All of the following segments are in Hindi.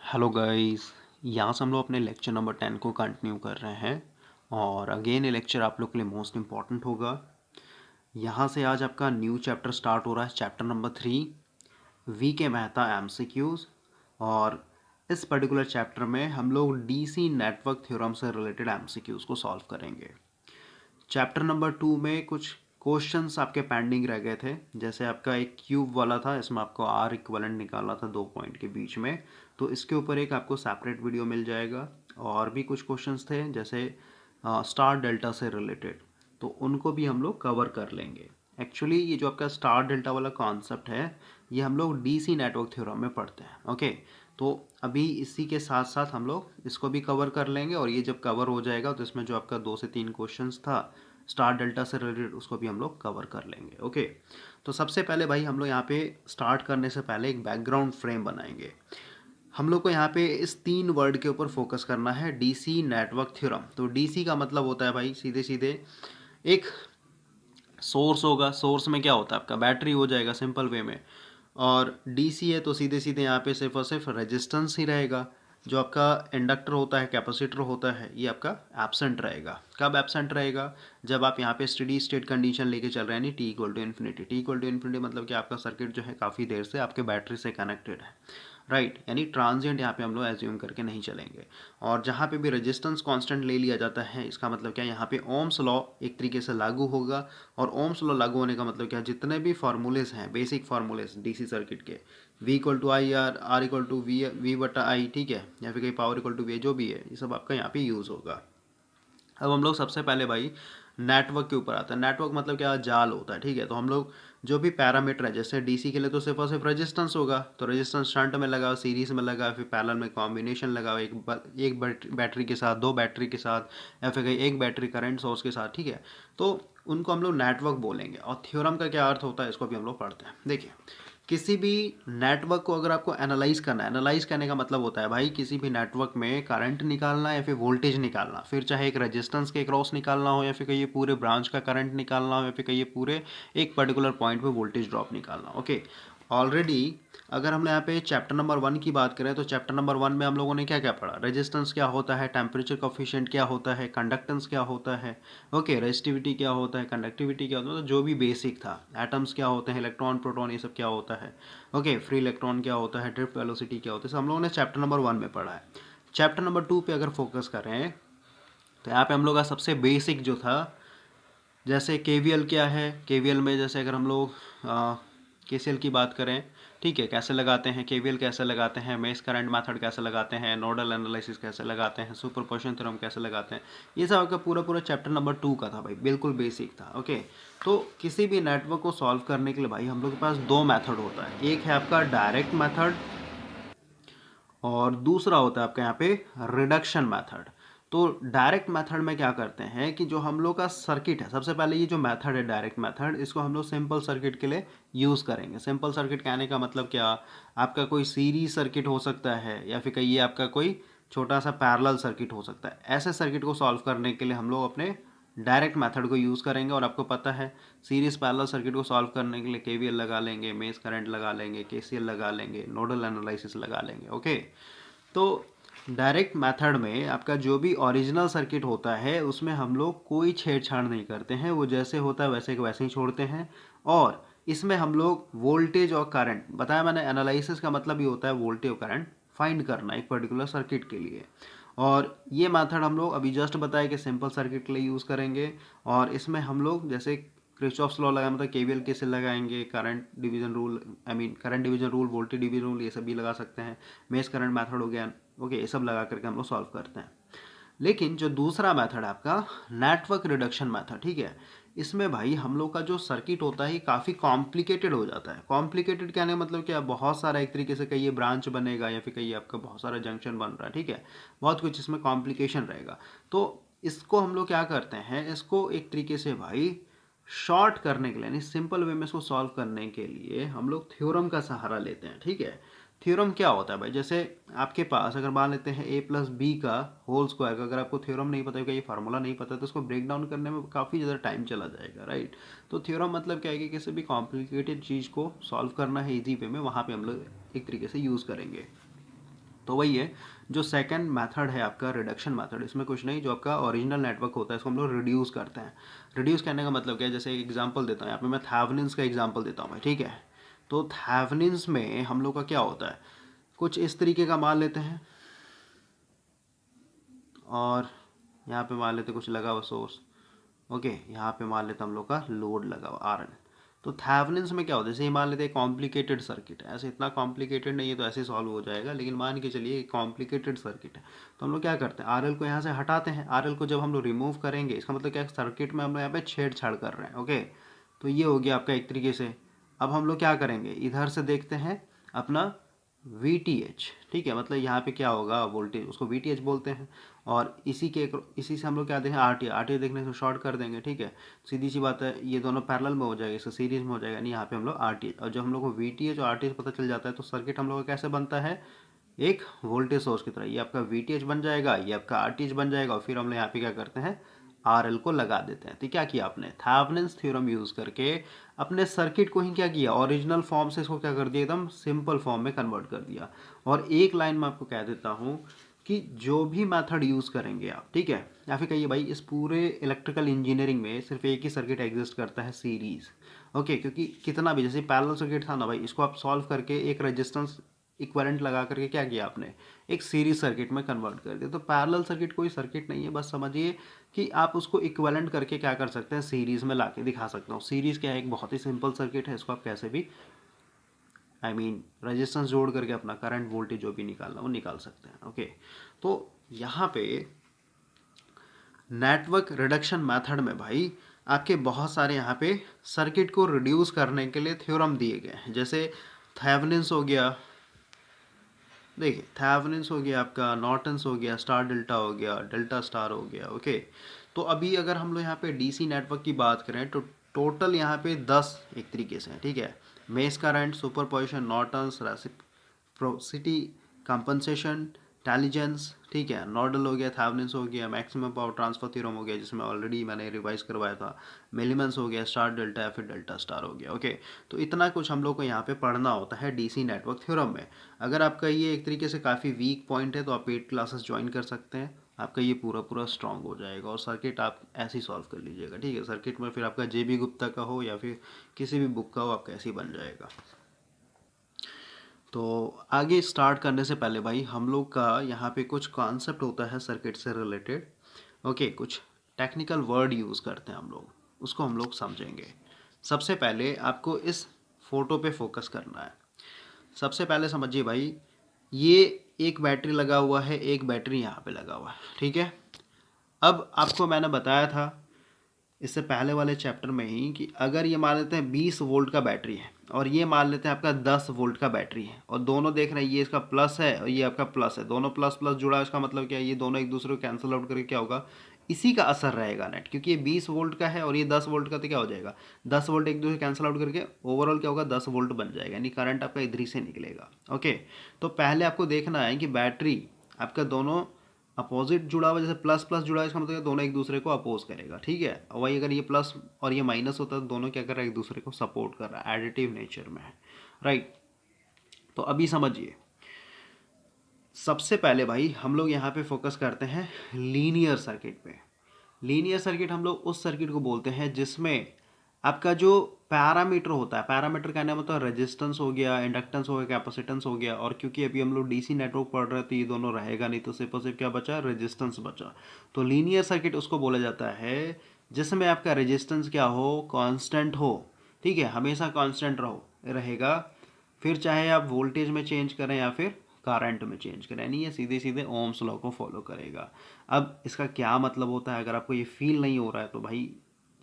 Hello guys. यहाँ से हम लोग अपने लेक्चर नंबर 10 को कंटिन्यू कर रहे हैं और अगेन ये लेक्चर आप लोग के लिए मोस्ट इम्पॉर्टेंट होगा। यहाँ से आज आपका न्यू चैप्टर स्टार्ट हो रहा है, चैप्टर नंबर 3 वी के मेहता एमसीक्यूज। और इस पर्टिकुलर चैप्टर में हम लोग डीसी नेटवर्क थ्योरम से रिलेटेड एमसीक्यूज को सॉल्व करेंगे। चैप्टर नंबर 2 में कुछ क्वेश्चंस आपके पेंडिंग रह गए थे, जैसे आपका एक क्यूब वाला था, इसमें आपको आर इक्वलेंट निकालना था 2 पॉइंट के बीच में, तो इसके ऊपर एक आपको सेपरेट वीडियो मिल जाएगा। और भी कुछ क्वेश्चंस थे जैसे स्टार डेल्टा से रिलेटेड, तो उनको भी हम लोग कवर कर लेंगे। एक्चुअली ये जो आपका स्टार डेल्टा वाला कॉन्सेप्ट है, ये हम लोग डीसी नेटवर्क थ्योरम में पढ़ते हैं। ओके, तो अभी इसी के साथ साथ हम लोग इसको भी कवर कर लेंगे, और ये जब कवर हो जाएगा तो इसमें जो आपका 2 से 3 क्वेश्चंस था स्टार डेल्टा से रिलेटेड, उसको भी हम लोग कवर कर लेंगे। ओके, तो सबसे पहले भाई हम लोग यहाँ पे स्टार्ट करने से पहले एक बैकग्राउंड फ्रेम बनाएंगे। हम लोग को यहाँ पे इस 3 वर्ड के ऊपर फोकस करना है, डीसी नेटवर्क थ्योरम। तो डीसी का मतलब होता है भाई सीधे सीधे एक सोर्स होगा, सोर्स में क्या होता है आपका बैटरी हो जाएगा सिंपल वे में, और डीसी है तो सीधे सीधे यहाँ पे सिर्फ और सिर्फ रेजिस्टेंस ही रहेगा। जो आपका इंडक्टर होता है, कैपेसिटर होता है, ये आपका एब्सेंट रहेगा। कब एब्सेंट रहेगा? जब आप यहाँ पे स्टेडी स्टेट कंडीशन लेके चल रहे हैं, नहीं T equal to infinity. T equal to infinity मतलब कि आपका सर्किट जो है काफ़ी देर से आपके बैटरी से कनेक्टेड है, राइट। यानी ट्रांजिएंट यहाँ पे हम लोग एज्यूम करके नहीं चलेंगे। और जहाँ पे भी रेजिस्टेंस कांस्टेंट ले लिया जाता है, इसका मतलब क्या, यहाँ पे ओम्स लॉ एक तरीके से लागू होगा। और ओम्स लॉ लागू होने का मतलब क्या, जितने भी फार्मूलेज हैं, बेसिक फार्मूलेज डीसी सर्किट के, V equal to I R equal to V बटा आई, ठीक है, या फिर कहीं पावर इक्वल टू वी, जो भी है, ये सब आपका यहाँ पे यूज़ होगा। अब हम लोग सबसे पहले भाई नेटवर्क के ऊपर आते हैं। नेटवर्क मतलब क्या, जाल होता है, ठीक है। तो हम लोग जो भी पैरामीटर है, जैसे डीसी के लिए तो सिर्फ और सिर्फ रेजिस्टेंस होगा, तो रेजिस्टेंस शंट में लगाओ, सीरीज में लगाओ, फिर पैरेलल में कॉम्बिनेशन लगाओ, एक बैटरी के साथ, 2 बैटरी के साथ, या फिर कहीं एक बैटरी करंट सोर्स के साथ, ठीक है। तो उनको हम लोग नेटवर्क बोलेंगे। और थ्योरम का क्या अर्थ होता है, इसको भी हम लोग पढ़ते हैं। देखिए, किसी भी नेटवर्क को अगर आपको एनालाइज करना है, एनालाइज करने का मतलब होता है भाई किसी भी नेटवर्क में करंट निकालना या फिर वोल्टेज निकालना, फिर चाहे एक रेजिस्टेंस के क्रॉस निकालना हो, या फिर कहीं पूरे ब्रांच का करंट निकालना हो, या फिर कहीं पूरे एक पर्टिकुलर पॉइंट पे वोल्टेज ड्रॉप निकालना। ओके, ऑलरेडी अगर हम यहाँ पे चैप्टर नंबर 1 की बात करें, तो चैप्टर नंबर 1 में हम लोगों ने क्या क्या पढ़ा, रेजिस्टेंस क्या होता है, टेम्परेचर कोफिशिएंट क्या होता है, कंडक्टेंस क्या होता है, ओके, रेजिस्टिविटी क्या होता है, कंडक्टिविटी क्या होता है, तो जो भी बेसिक था, एटम्स क्या होते हैं, इलेक्ट्रॉन प्रोटॉन, ये सब क्या होता है, ओके, फ्री इलेक्ट्रॉन क्या होता है, ड्रिफ्ट वेलोसिटी क्या होता है, सब हम लोगों ने चैप्टर नंबर 1 में पढ़ा है। चैप्टर नंबर 2 पे अगर फोकस करें, तो यहाँ पे हम लोग का सबसे बेसिक जो था, जैसे केवीएल क्या है, केवीएल में जैसे अगर हम लोग केसीएल की बात करें, ठीक है, कैसे लगाते हैं केवीएल, कैसे लगाते हैं मेश करंट मेथड, कैसे लगाते हैं नोडल एनालिसिस, कैसे लगाते हैं सुपरपोजिशन थ्योरम, कैसे लगाते हैं, ये सब आपका पूरा पूरा चैप्टर नंबर 2 का था भाई, बिल्कुल बेसिक था। ओके, तो किसी भी नेटवर्क को सॉल्व करने के लिए भाई हम लोग के पास 2 मेथड होता है, एक है आपका डायरेक्ट मेथड, और दूसरा होता है आपका यहाँ पे रिडक्शन मेथड। तो डायरेक्ट मेथड में क्या करते हैं कि जो हम लोग का सर्किट है, सबसे पहले ये जो मेथड है डायरेक्ट मेथड, इसको हम लोग सिंपल सर्किट के लिए यूज़ करेंगे। सिंपल सर्किट कहने का मतलब क्या, आपका कोई सीरीज सर्किट हो सकता है, या फिर कहिए आपका कोई छोटा सा पैरेलल सर्किट हो सकता है। ऐसे सर्किट को सॉल्व करने के लिए हम लोग अपने डायरेक्ट मेथड को यूज़ करेंगे। और आपको पता है सीरीज पैरेलल सर्किट को सॉल्व करने के लिए केवीएल लगा लेंगे, मेश करंट लगा लेंगे, केसीएल लगा लेंगे, नोडल एनालिसिस लगा लेंगे। ओके, तो डायरेक्ट मेथड में आपका जो भी ओरिजिनल सर्किट होता है, उसमें हम लोग कोई छेड़छाड़ नहीं करते हैं, वो जैसे होता है वैसे के वैसे ही छोड़ते हैं। और इसमें हम लोग वोल्टेज और करंट, बताया मैंने, एनालिसिस का मतलब ये होता है वोल्टेज और करंट फाइंड करना एक पर्टिकुलर सर्किट के लिए। और ये मेथड हम लोग अभी जस्ट बताया कि सिंपल सर्किट के लिए यूज़ करेंगे। और इसमें हम लोग जैसे क्रिचॉफ्स लॉ लगाए, मतलब केवीएल कैसे लगाएंगे, current division rule, I mean current division rule, voltage division rule, ये सब भी लगा सकते हैं। मेश करंट मेथड हो गया, ओके, ये सब लगा करके हम लोग सॉल्व करते हैं। लेकिन जो दूसरा मेथड है आपका नेटवर्क रिडक्शन मेथड, ठीक है, इसमें भाई हम लोग का जो सर्किट होता है काफ़ी कॉम्प्लिकेटेड हो जाता है। कॉम्प्लिकेटेड कहने का मतलब क्या, बहुत सारा एक तरीके से कहिए ब्रांच बनेगा, या फिर कहिए आपका बहुत सारा जंक्शन बन रहा है, ठीक है, बहुत कुछ इसमें कॉम्प्लिकेशन रहेगा। तो इसको हम लोग क्या करते हैं, इसको एक तरीके से भाई शॉर्ट करने के लिए, यानी सिंपल वे में इसको सॉल्व करने के लिए हम लोग थ्योरम का सहारा लेते हैं, ठीक है। थ्योरम क्या होता है भाई, जैसे आपके पास अगर मान लेते हैं ए प्लस बी का होल स्क्वायर का, अगर आपको थ्योरम नहीं पता है, ये फार्मूला नहीं पता, तो उसको ब्रेक डाउन करने में काफ़ी ज़्यादा टाइम चला जाएगा, राइट। तो थ्योरम मतलब क्या है कि किसी भी कॉम्प्लिकेटेड चीज़ को सॉल्व करना है इजी वे में, वहाँ पे हम लोग एक तरीके से यूज़ करेंगे। तो वही है, जो सेकंड मेथड है आपका रिडक्शन मेथड, इसमें कुछ नहीं, जो आपका ओरिजिनल नेटवर्क होता है इसको हम लोग रिड्यूस करते हैं। रिड्यूस करने का मतलब क्या है, जैसे एक एग्जांपल देता हूँ यहाँ पे, मैं थेवेनिन्स का एग्जांपल देता हूँ भाई, ठीक है। तो थेवेनिन्स में हम लोग का क्या होता है, कुछ इस तरीके का मान लेते हैं, और यहाँ पे मान लेते कुछ लगा हुआ सोर्स, ओके, यहाँ पे मान लेते हम लोग का लोड लगा हुआ आर एन। तो थेवेनिन्स में क्या होता है, जैसे मान लेते हैं कॉम्प्लिकेटेड सर्किट है, ऐसे इतना कॉम्प्लिकेटेड नहीं है तो ऐसे सॉल्व हो जाएगा, लेकिन मान के चलिए कॉम्प्लिकेटेड सर्किट है, तो हम लोग क्या करते हैं, आरएल को यहाँ से हटाते हैं। आरएल को जब हम लोग रिमूव करेंगे, इसका मतलब क्या, सर्किट में हम लोग यहाँ पे छेड़छाड़ कर रहे हैं, ओके। तो ये हो गया आपका एक तरीके से। अब हम लोग क्या करेंगे, इधर से देखते हैं अपना VTH, ठीक है, मतलब यहाँ पे क्या होगा वोल्टेज, उसको VTH बोलते हैं। और इसी से हम लोग क्या देखें, RT देखने से शॉर्ट कर देंगे, ठीक है। सीधी सी बात है, ये दोनों पैरेलल में हो जाएगा, इससे सीरीज में हो जाएगा, नहीं यहाँ पे हम लोग RTH। और जब हम लोग को VTH और RTH पता चल जाता है तो सर्किट हम लोग का कैसे बनता है, एक वोल्टेज सोर्स की तरह। ये आपका VTH बन जाएगा, ये आपका RTH बन जाएगा, और फिर हम लोग यहाँ पे क्या करते हैं, RL को लगा देते हैं। तो क्या किया आपने, थेवेनिन्स थ्योरम यूज करके अपने सर्किट को ही क्या किया, ओरिजिनल फॉर्म से इसको क्या कर दिया, एकदम सिंपल फॉर्म में कन्वर्ट कर दिया। और एक लाइन में आपको कह देता हूँ कि जो भी मेथड यूज़ करेंगे आप, ठीक है, या फिर कहिए भाई इस पूरे इलेक्ट्रिकल इंजीनियरिंग में सिर्फ एक ही सर्किट एग्जिस्ट करता है, सीरीज, ओके। क्योंकि कितना भी, जैसे पैरेलल सर्किट था ना भाई, इसको आप सॉल्व करके एक रेजिस्टेंस इक्विवेलेंट लगा करके क्या किया आपने, एक सीरीज सर्किट में कन्वर्ट कर दिया। तो पैरेलल सर्किट कोई सर्किट नहीं है, बस समझिए कि आप उसको इक्विवेलेंट करके क्या कर सकते हैं, सीरीज में लाके दिखा सकते हो। सीरीज क्या है, एक बहुत ही सिंपल सर्किट है, इसको आप कैसे भी रेजिस्टेंस जोड़ करके अपना करंट वोल्टेज जो भी निकालना वो निकाल सकते हैं, ओके। तो यहाँ पे नेटवर्क रिडक्शन मेथड में भाई आपके बहुत सारे यहाँ पे सर्किट को रिड्यूस करने के लिए थ्योरम दिए गए हैं। जैसे थेवेनिन्स हो गया, देखिए थेवेनिन्स हो गया आपका, नॉर्टन्स हो गया, स्टार डेल्टा हो गया, डेल्टा स्टार हो गया, ओके। तो अभी अगर हम लोग यहाँ पे डीसी नेटवर्क की बात करें तो टोटल यहाँ पे 10 एक तरीके से है, ठीक है। Mesh current, superposition, Norton's, reciprocity, compensation, intelligence, ठीक है, नॉर्डल हो गया, थेवेनिन्स हो गया, मैक्सिमम पावर ट्रांसफर थ्योरम हो गया जिसमें ऑलरेडी मैंने रिवाइज करवाया था, मिलीमेंस हो गया, स्टार डेल्टा या फिर डेल्टा स्टार हो गया, ओके। तो इतना कुछ हम लोग को यहाँ पे पढ़ना होता है डीसी नेटवर्क थ्योरम में। अगर आपका ये एक तरीके से काफ़ी वीक पॉइंट है तो आप पेड क्लासेस ज्वाइन कर सकते हैं, आपका ये पूरा पूरा स्ट्रांग हो जाएगा। और सर्किट आप ऐसे ही सॉल्व कर लीजिएगा, ठीक है। सर्किट में फिर आपका JB गुप्ता का हो या फिर किसी भी बुक का हो, आपका ऐसे ही बन जाएगा। तो आगे स्टार्ट करने से पहले भाई हम लोग का यहाँ पे कुछ कॉन्सेप्ट होता है सर्किट से रिलेटेड, ओके। कुछ टेक्निकल वर्ड यूज़ करते हैं हम लोग, उसको हम लोग समझेंगे। सबसे पहले आपको इस फोटो पे फोकस करना है। सबसे पहले समझिए भाई, ये एक बैटरी लगा हुआ है, एक बैटरी यहाँ पे लगा हुआ है, ठीक है। अब आपको मैंने बताया था इससे पहले वाले चैप्टर में ही कि अगर ये मान लेते हैं 20 वोल्ट का बैटरी है और ये मान लेते हैं आपका 10 वोल्ट का बैटरी है, और दोनों देख रहे हैं ये इसका प्लस है और ये आपका प्लस है, दोनों प्लस प्लस जुड़ा है, इसका मतलब क्या है, ये दोनों एक दूसरे को कैंसिल आउट करके क्या होगा, इसी का असर रहेगा नेट। क्योंकि ये 20 वोल्ट का है और ये 10 वोल्ट का, तो क्या हो जाएगा, 10 वोल्ट एक दूसरे कैंसिल आउट करके ओवरऑल क्या होगा, 10 वोल्ट बन जाएगा, यानी करंट आपका इधर ही से निकलेगा, ओके। तो पहले आपको देखना है कि बैटरी आपका दोनों अपोजिट जुड़ा हुआ, जैसे प्लस प्लस जुड़ा है इसका मतलब दोनों एक दूसरे को अपोज करेगा, ठीक है। और वही अगर ये प्लस और ये माइनस होता है तो दोनों क्या कर रहा है, एक दूसरे को सपोर्ट कर रहा है, एडिटिव नेचर में है, राइट। तो अभी समझिए, सबसे पहले भाई हम लोग यहाँ पे फोकस करते हैं लीनियर सर्किट पे। लीनियर सर्किट हम लोग उस सर्किट को बोलते हैं जिसमें आपका जो पैरामीटर होता है, पैरामीटर कहने का मतलब रेजिस्टेंस हो गया, इंडक्टेंस हो गया, कैपेसिटेंस हो गया। और क्योंकि अभी हम लोग डीसी नेटवर्क पढ़ रहे थे, ये दोनों रहेगा नहीं, तो सिर्फ और सिर्फ क्या बचा, रेजिस्टेंस बचा। तो लीनियर सर्किट उसको बोला जाता है जिसमें आपका रेजिस्टेंस क्या हो, कांस्टेंट हो, ठीक है, हमेशा कांस्टेंट रहेगा। फिर चाहे आप वोल्टेज में चेंज करें या फिर करंट में चेंज करें, यानी ये सीधे सीधे ओम्स लॉ को फॉलो करेगा। अब इसका क्या मतलब होता है, अगर आपको ये फील नहीं हो रहा है तो भाई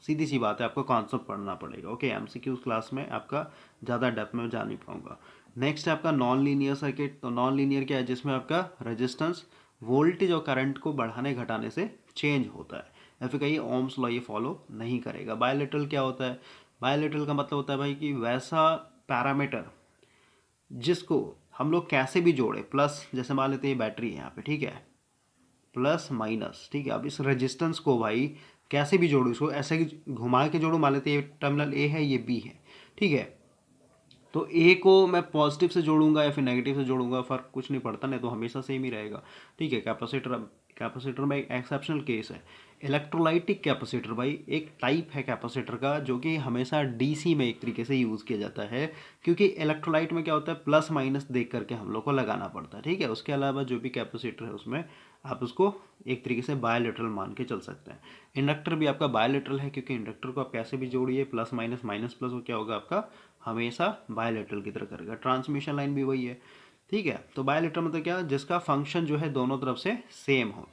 सीधी सी बात है, आपको कॉन्सेप्ट पढ़ना पड़ेगा, ओके। MCQ क्लास में आपका ज़्यादा डेप्थ में जा नहीं पाऊंगा। नेक्स्ट है आपका नॉन लीनियर सर्किट। तो नॉन लीनियर क्या है, जिसमें आपका रेजिस्टेंस वोल्टेज और करंट को बढ़ाने घटाने से चेंज होता है, या फिर कहीं ओम्स लॉ ये फॉलो नहीं करेगा। बायलेटरल क्या होता है, बायलेटरल का मतलब होता है भाई कि वैसा पैरामीटर जिसको हम लोग कैसे भी जोड़े, प्लस जैसे मान लेते हैं बैटरी है यहाँ पे, ठीक है, प्लस माइनस, ठीक है। अब इस रेजिस्टेंस को भाई कैसे भी जोड़ो, इसको ऐसे घुमा के जोड़ो, मान लेते हैं ये टर्मिनल A है, ये B है, ठीक है। तो ए को मैं पॉजिटिव से जोड़ूंगा या फिर नेगेटिव से जोड़ूंगा, फर्क कुछ नहीं पड़ता, नहीं तो हमेशा सेम ही रहेगा। ठीक है, कैपेसिटर में एक एक्सेप्शनल केस है। इलेक्ट्रोलाइटिक कैपेसिटर भाई एक टाइप है कैपेसिटर का जो कि हमेशा डीसी में एक तरीके से यूज़ किया जाता है, क्योंकि इलेक्ट्रोलाइट में क्या होता है, प्लस माइनस देख करके हम लोग को लगाना पड़ता है। ठीक है, उसके अलावा जो भी कैपेसिटर है उसमें आप उसको एक तरीके से बायोलेटरल मान के चल सकते हैं। इंडक्टर भी आपका बायोलेटरल है, क्योंकि इंडक्टर को आप कैसे भी जोड़िए, प्लस माइनस माइनस प्लस, वो क्या होगा आपका हमेशा बायोलेटरल की तरह करेगा। ट्रांसमिशन लाइन भी वही है। ठीक है, तो बायोलेटरल मतलब क्या, जिसका फंक्शन जो है दोनों तरफ से सेम हो।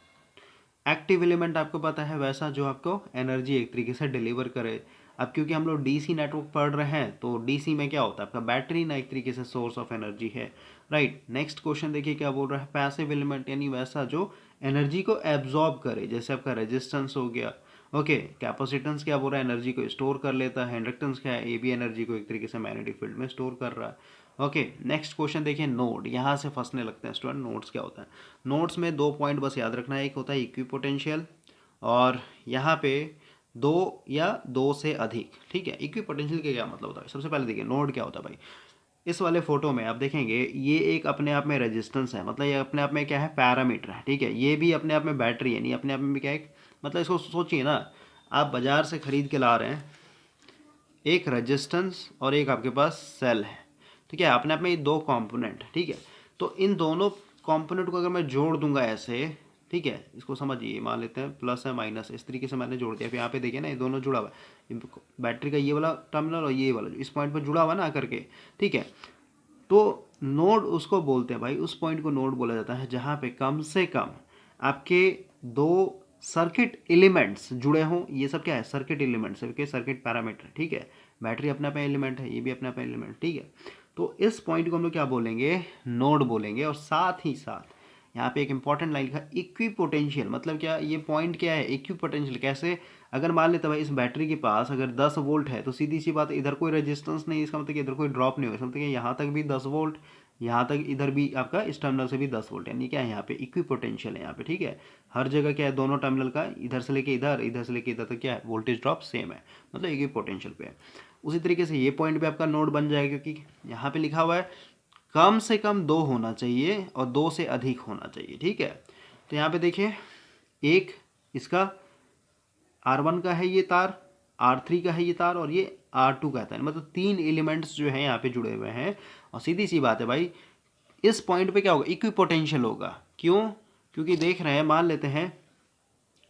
एक्टिव एलिमेंट आपको पता है वैसा जो आपको एनर्जी एक तरीके से डिलीवर करे। अब क्योंकि हम लोग डीसी नेटवर्क पढ़ रहे हैं, तो डीसी में क्या होता है, आपका बैटरी ना एक तरीके से सोर्स ऑफ एनर्जी है। राइट, नेक्स्ट क्वेश्चन देखिए क्या बोल रहा है, पैसिव एलिमेंट यानी वैसा जो एनर्जी को एब्जॉर्ब करे, जैसे आपका रेजिस्टेंस हो गया। ओके, कैपेसिटेंस क्या बोल रहा है, एनर्जी को स्टोर कर लेता है। इंडक्टेंस क्या है, ये भी एनर्जी को एक तरीके से मैग्नेटिक फील्ड में स्टोर कर रहा है। ओके, नेक्स्ट क्वेश्चन देखिए, नोड। यहाँ से फंसने लगते हैं स्टूडेंट, नोड्स क्या होता है। नोड्स में 2 पॉइंट बस याद रखना है, एक होता है इक्विपोटेंशियल, और यहाँ पे 2 या 2 से अधिक। ठीक है, इक्विपोटेंशियल का क्या मतलब होता है, सबसे पहले देखिए नोड क्या होता है भाई। इस वाले फोटो में आप देखेंगे ये एक अपने आप में रेजिस्टेंस है, मतलब ये अपने आप में क्या है, पैरामीटर है। ठीक है, ये भी अपने आप में बैटरी है, नहीं अपने आप में भी क्या है, मतलब इसको सोचिए ना, आप बाजार से खरीद के ला रहे हैं, एक रेजिस्टेंस और एक आपके पास सेल है। ठीक है, अपने आप में ये 2 कंपोनेंट है। ठीक है, तो इन दोनों कंपोनेंट को अगर मैं जोड़ दूंगा ऐसे, ठीक है, इसको समझिए, मान लेते हैं प्लस है माइनस, इस तरीके से मैंने जोड़ दिया। फिर यहाँ पे देखिए ना, ये दोनों जुड़ा हुआ है, बैटरी का ये वाला टर्मिनल और ये वाला जो इस पॉइंट पर जुड़ा हुआ ना आकर के। ठीक है, तो नोड उसको बोलते हैं भाई, उस पॉइंट को नोड बोला जाता है जहाँ पे कम से कम आपके 2 सर्किट एलिमेंट्स जुड़े हों। ये सब क्या है, सर्किट एलिमेंट्स है, सर्किट पैरामीटर। ठीक है, बैटरी अपना अपना एलिमेंट है, ये भी अपना अपना एलिमेंट। ठीक है, तो इस पॉइंट को हम लोग क्या बोलेंगे, नोड बोलेंगे। और साथ ही साथ यहाँ पे एक इंपॉर्टेंट लाइन लिखा, इक्विपोटेंशियल मतलब क्या, ये पॉइंट क्या है, इक्विपोटेंशियल कैसे, अगर मान लेते भाई इस बैटरी के पास अगर 10 वोल्ट है, तो सीधी सी बात है, इधर कोई रेजिस्टेंस नहीं, इसका मतलब कि इधर कोई ड्रॉप नहीं होगा, इसका मतलब कि यहाँ तक भी 10 वोल्ट, यहाँ तक इधर भी आपका इस टर्मिनल से भी 10 वोल्ट, यानी क्या है यहाँ पे इक्विपोटेंशियल है यहाँ पे। ठीक है, हर जगह क्या है, दोनों टर्मिनल का इधर से लेके इधर, इधर से लेके इधर तक क्या है, वोल्टेज ड्रॉप सेम है, मतलब इक्विपोटेंशियल पे है। उसी तरीके से ये पॉइंट पे आपका नोड बन जाएगा, क्योंकि यहाँ पे लिखा हुआ है कम से कम 2 होना चाहिए और 2 से अधिक होना चाहिए। ठीक है, तो यहाँ पे देखिए, एक इसका R1 का है ये तार, R3 का है ये तार, और ये R2 का है, मतलब 3 एलिमेंट्स जो हैं यहाँ पे जुड़े हुए हैं। और सीधी सी बात है भाई, इस पॉइंट पे क्या होगा, इक्विपोटेंशियल होगा। क्यों, क्योंकि देख रहे हैं, मान लेते हैं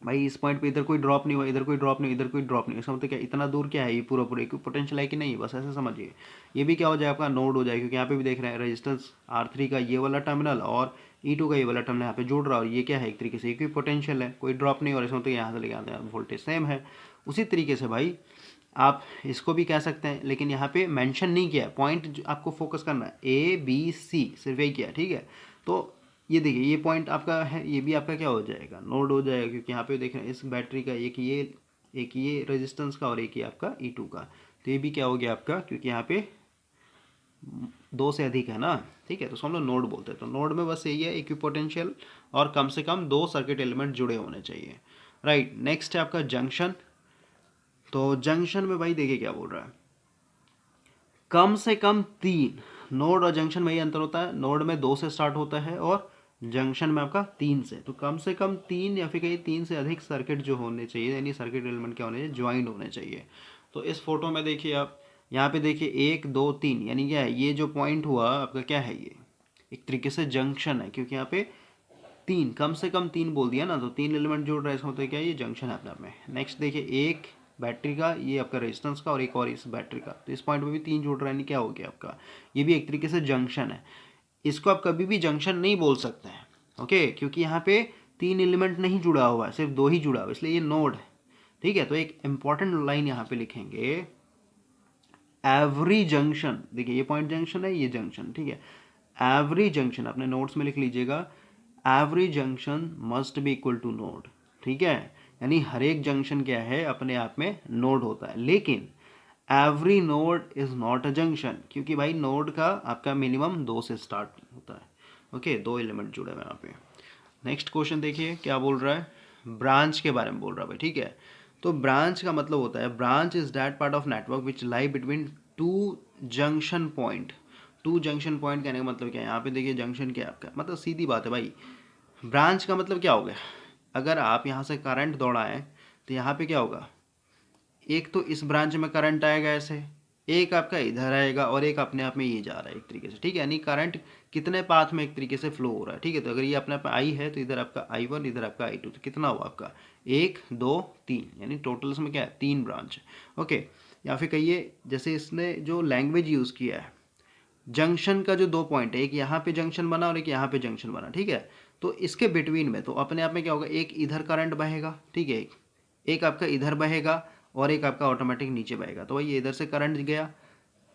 भाई इस पॉइंट पे इधर कोई ड्रॉप नहीं हुआ, इधर कोई ड्रॉप नहीं, इधर कोई ड्रॉप नहीं, इसका मतलब क्या, इतना दूर क्या है, ये पूरा पूरा इक्विपोटेंशियल है कि नहीं, बस ऐसे समझिए। ये भी क्या हो जाए, आपका नोड हो जाए, क्योंकि यहाँ पे भी देख रहे हैं रेजिस्टेंस R3 का ये वाला टर्मिनल और E2 का ये वाला टर्मिनल यहाँ पे जुड़ रहा है, और ये क्या है, एक तरीके से इक्विपोटेंशियल है, कोई ड्रॉप नहीं हो रहा, इसका मतलब यहाँ से लेके आते हैं वोल्टेज सेम है। उसी तरीके से भाई आप इसको भी कह सकते हैं, लेकिन यहाँ पे मेंशन नहीं किया है, पॉइंट आपको फोकस करना है, A B C सिर्फ यही किया है। ठीक है, तो ये देखिए, ये पॉइंट आपका है, ये भी आपका क्या हो जाएगा, नोड हो जाएगा, क्योंकि यहाँ पे देख रहे हैं इस बैटरी का एक ये रेजिस्टेंस का और एक ये आपका E2 का, तो ये भी क्या हो गया आपका, क्योंकि यहाँ पे 2 से अधिक है ना। ठीक है, तो उसको हम लोग नोड बोलते हैं। तो नोड में बस यही है, इक्विपोटेंशियल और कम से कम 2 सर्किट एलिमेंट जुड़े होने चाहिए। राइट, नेक्स्ट है आपका जंक्शन। तो जंक्शन में भाई देखिए क्या बोल रहा है, कम से कम 3, नोड और जंक्शन में ये अंतर होता है, नोड में 2 से स्टार्ट होता है और जंक्शन में आपका 3 से। तो कम से कम 3 या फिर कहीं 3 से अधिक सर्किट जो होने चाहिए, यानी सर्किट एलिमेंट क्या होने चाहिए, ज्वाइंट होने चाहिए। तो इस फोटो में देखिए आप, यहाँ पे देखिए 1 2 3, यानी क्या है, ये जो पॉइंट हुआ आपका क्या है, ये एक तरीके से जंक्शन है, क्योंकि यहाँ पे 3, कम से कम 3 बोल दिया ना, तो 3 एलिमेंट जोड़ रहा है, इसका मतलब क्या है, ये जंक्शन है अपने आप में। नेक्स्ट देखिए, एक बैटरी का, ये आपका रेजिस्टेंस का, और एक और इस बैटरी का, तो इस पॉइंट पे भी 3 जुड़ रहा है, नहीं क्या हो गया आपका, ये भी एक तरीके से जंक्शन है। इसको आप कभी भी जंक्शन नहीं बोल सकते हैं, ओके, क्योंकि यहाँ पे 3 एलिमेंट नहीं जुड़ा हुआ है, सिर्फ 2 ही जुड़ा हुआ है, इसलिए ये नोड है। ठीक है, तो एक इंपॉर्टेंट लाइन यहाँ पे लिखेंगे, एवरी जंक्शन, देखिए ये पॉइंट जंक्शन है, ये जंक्शन। ठीक है, एवरी जंक्शन अपने नोट्स में लिख लीजिएगा, every junction must be equal to node. ठीक है, यानी हर एक जंक्शन क्या है, अपने आप में नोड होता है, लेकिन every node is not a junction, क्योंकि भाई नोड का आपका मिनिमम 2 से स्टार्ट होता है। ओके, 2 एलिमेंट जुड़े हुए यहाँ पे। नेक्स्ट क्वेश्चन देखिए क्या बोल रहा है, ब्रांच के बारे में बोल रहा है भाई। ठीक है, तो ब्रांच का मतलब होता है, branch is that part of network which lie between 2 junction point. To junction point कहने का मतलब क्या है, यहाँ पे देखिए जंक्शन क्या है आपका, मतलब सीधी बात है भाई, ब्रांच का मतलब क्या हो गया, अगर आप यहाँ से करंट दौड़ाएं तो यहाँ पे क्या होगा, एक तो इस ब्रांच में करंट आएगा ऐसे, एक आपका इधर आएगा और एक अपने आप में ये जा रहा है एक तरीके से, ठीक है, यानी करंट कितने पाथ में एक तरीके से फ्लो हो रहा है, ठीक है। तो अगर ये अपने आप आई है तो इधर आपका I1, इधर आपका I2, तो कितना हुआ आपका 1 2 3, यानी टोटल इसमें क्या है 3 ब्रांच है। ओके, या फिर कहिए जैसे इसने जो लैंग्वेज यूज़ किया है, जंक्शन का जो 2 पॉइंट है, एक यहाँ पे जंक्शन बना और एक यहाँ पे जंक्शन बना, ठीक है। तो इसके बिटवीन में तो अपने आप में क्या होगा, एक इधर करंट बहेगा, ठीक है, एक आपका इधर बहेगा और एक आपका ऑटोमेटिक नीचे बहेगा। तो ये इधर से करंट गया,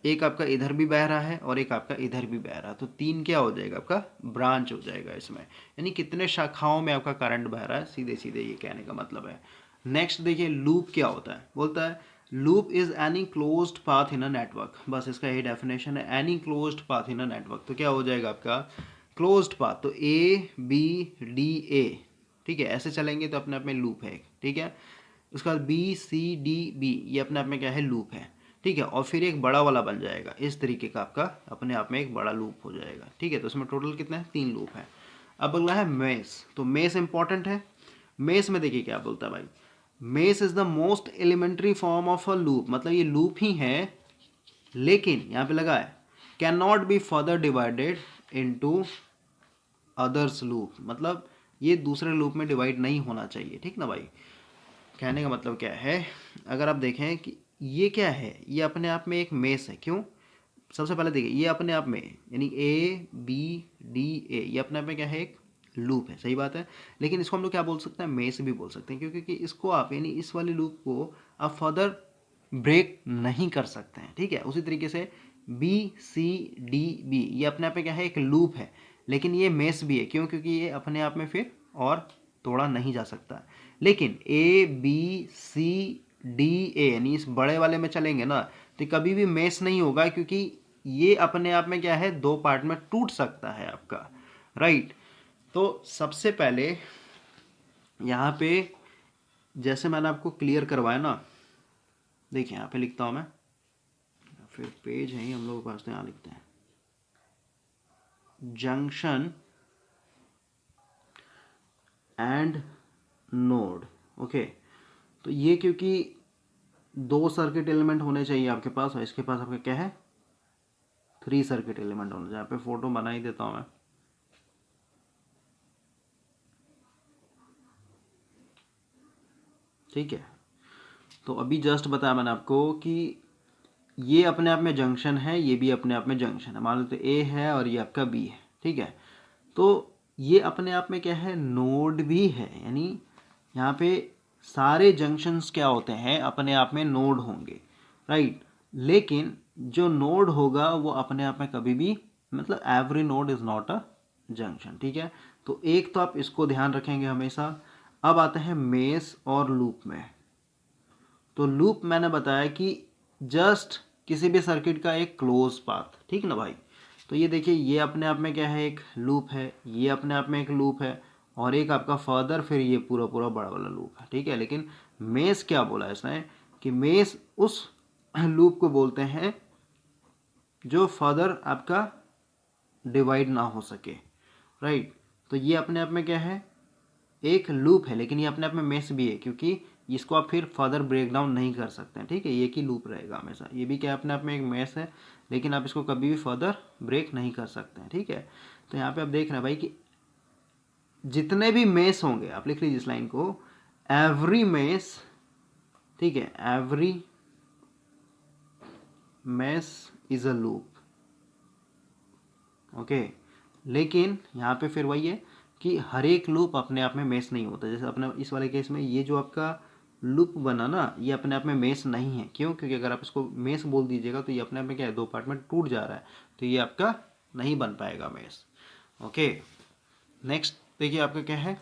एक आपका इधर भी बह रहा है और एक आपका इधर भी बह रहा है, तो 3 क्या हो जाएगा आपका ब्रांच हो जाएगा इसमें, यानी कितने शाखाओं में आपका करंट बह रहा है, सीधे सीधे ये कहने का मतलब है। नेक्स्ट देखिए लूप क्या होता है, बोलता है loop is any closed path in a network, बस इसका यही डेफिनेशन है, any closed path in a network. तो क्या हो जाएगा आपका क्लोज्ड पाथ, तो A B D A, ठीक है, ऐसे चलेंगे तो अपने आप में लूप है, ठीक है। उसके बाद BCDB, ये अपने आप में क्या है लूप है, ठीक है, और फिर एक बड़ा वाला बन जाएगा इस तरीके का, आपका अपने आप में एक बड़ा लूप हो जाएगा, ठीक है। तो इसमें टोटल कितने हैं 3 लूप है। अब अगला है मेस, तो मेस इंपॉर्टेंट है। मेस में देखिए क्या बोलता है भाई, mesh is the most elementary form of a loop, मतलब ये लूप ही है, लेकिन यहाँ पे लगा है can not be further divided into others loop, मतलब ये दूसरे लूप में डिवाइड नहीं होना चाहिए, ठीक ना भाई। कहने का मतलब क्या है, अगर आप देखें कि ये क्या है, ये अपने आप में एक मेस है, क्यों, सबसे पहले देखिए ये अपने आप में यानी ABDA, ये अपने आप में क्या है एक लूप है, सही बात है, लेकिन इसको हम लोग क्या बोल सकते हैं, मेस भी बोल सकते हैं, क्योंकि इसको आप यानी इस वाले लूप को आप फर्दर ब्रेक नहीं कर सकते हैं, ठीक है। उसी तरीके से BCDB, ये अपने आप में क्या है एक लूप है, लेकिन ये मेस भी है, क्यों, क्योंकि ये अपने आप में फिर और तोड़ा नहीं जा सकता। लेकिन ABCDA यानी इस बड़े वाले में चलेंगे ना, तो कभी भी मेस नहीं होगा, क्योंकि ये अपने आप में क्या है 2 पार्ट में टूट सकता है आपका, राइट। तो सबसे पहले यहाँ पे जैसे मैंने आपको क्लियर करवाया ना, देखिए यहाँ पे लिखता हूँ मैं, फिर पेज है ही हम लोग के पास, तो यहाँ लिखते हैं जंक्शन एंड नोड। ओके, तो ये क्योंकि 2 सर्किट एलिमेंट होने चाहिए आपके पास, और इसके पास आपका क्या है 3 सर्किट एलिमेंट होने, जहाँ पे फोटो बना ही देता हूँ मैं, ठीक है। तो अभी जस्ट बताया मैंने आपको कि ये अपने आप में जंक्शन है, ये भी अपने आप में जंक्शन है, मान लो तो A है और ये आपका B है, ठीक है। तो ये अपने आप में क्या है नोड भी है, यानी यहाँ पे सारे जंक्शंस क्या होते हैं अपने आप में नोड होंगे, राइट। लेकिन जो नोड होगा वो अपने आप में कभी भी, मतलब every node is not a junction, ठीक है। तो एक तो आप इसको ध्यान रखेंगे हमेशा। अब आते हैं मेस और लूप में। तो लूप मैंने बताया कि जस्ट किसी भी सर्किट का एक क्लोज पाथ, ठीक ना भाई। तो ये देखिए ये अपने आप में क्या है एक लूप है, ये अपने आप में एक लूप है, और एक आपका फर्दर फिर ये पूरा पूरा बड़ा वाला लूप है, ठीक है। लेकिन मेस क्या बोला है इसने कि मेस उस लूप को बोलते हैं जो फर्दर आपका डिवाइड ना हो सके, राइट। तो ये अपने आप में क्या है एक लूप है, लेकिन ये अपने आप में मेस भी है, क्योंकि इसको आप फिर फर्दर ब्रेक डाउन नहीं कर सकते हैं, ठीक है। ये की लूप रहेगा हमेशा, ये भी क्या अपने आप में एक मेस है, लेकिन आप इसको कभी भी फर्दर ब्रेक नहीं कर सकते हैं, ठीक है। तो यहाँ पे आप देख रहे हैं भाई कि जितने भी मेस होंगे, आप लिख लीजिए इस लाइन को, एवरी मेस, ठीक है, every mess is a loop, okay. लेकिन यहाँ पे फिर वही है कि हर एक लूप अपने आप में मेस नहीं होता। जैसे अपने इस वाले केस में ये जो आपका लूप बना ना, ये अपने आप में मेस नहीं है, क्यों, क्योंकि अगर आप इसको मेस बोल दीजिएगा तो ये अपने आप में क्या है 2 पार्ट में टूट जा रहा है, तो ये आपका नहीं बन पाएगा मेस, ओके। नेक्स्ट देखिए आपका क्या है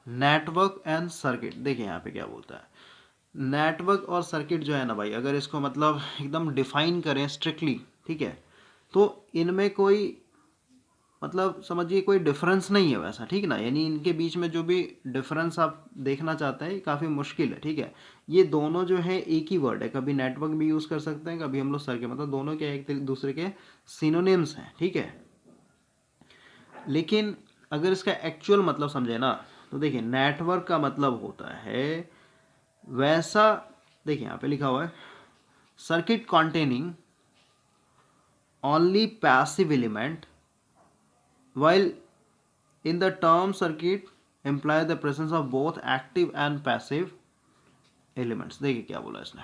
नेटवर्क एंड सर्किट। देखिए यहाँ पे क्या बोलता है, नेटवर्क और सर्किट जो है ना भाई, अगर इसको मतलब एकदम डिफाइन करें स्ट्रिक्टली, ठीक है, तो इनमें कोई मतलब समझिए कोई डिफरेंस नहीं है वैसा, ठीक ना, यानी इनके बीच में जो भी डिफरेंस आप देखना चाहते हैं काफ़ी मुश्किल है, ठीक है। ये दोनों जो है एक ही वर्ड है, कभी नेटवर्क भी यूज़ कर सकते हैं, कभी हम लोग सर्किट, मतलब दोनों के एक दूसरे के सिनोनिम्स हैं, ठीक है। लेकिन अगर इसका एक्चुअल मतलब समझे ना, तो देखिए नेटवर्क का मतलब होता है वैसा, देखिए यहाँ पे लिखा हुआ है circuit containing only passive element, while in the term circuit imply the presence of both active and passive elements। देखिए क्या बोला इसने,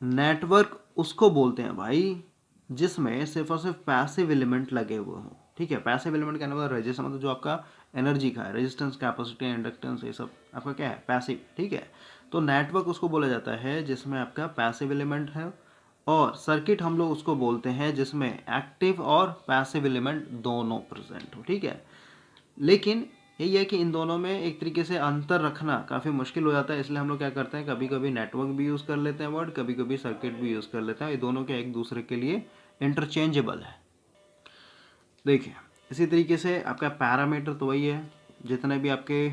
नेटवर्क उसको बोलते हैं भाई जिसमें सिर्फ और सिर्फ पैसिव एलिमेंट लगे हुए हों, ठीक है। पैसिव एलिमेंट कहने वाला रेजिस्टेंस, मतलब जो आपका एनर्जी का है, रेजिस्टेंस, कैपेसिटी, इंडक्टेंस, ये सब आपका क्या है, पैसिव, ठीक है। तो नेटवर्क उसको बोला जाता है जिसमें आपका पैसिव एलिमेंट है, और सर्किट हम लोग उसको बोलते हैं जिसमें एक्टिव और पैसिव एलिमेंट दोनों प्रेजेंट हो, ठीक है। लेकिन यही है कि इन दोनों में एक तरीके से अंतर रखना काफ़ी मुश्किल हो जाता है, इसलिए हम लोग क्या करते हैं, कभी कभी नेटवर्क भी यूज़ कर लेते हैं वर्ड, कभी कभी सर्किट भी यूज़ कर लेते हैं, ये दोनों के एक दूसरे के लिए इंटरचेंजेबल है। देखिए इसी तरीके से आपका पैरामीटर तो वही है, जितने भी आपके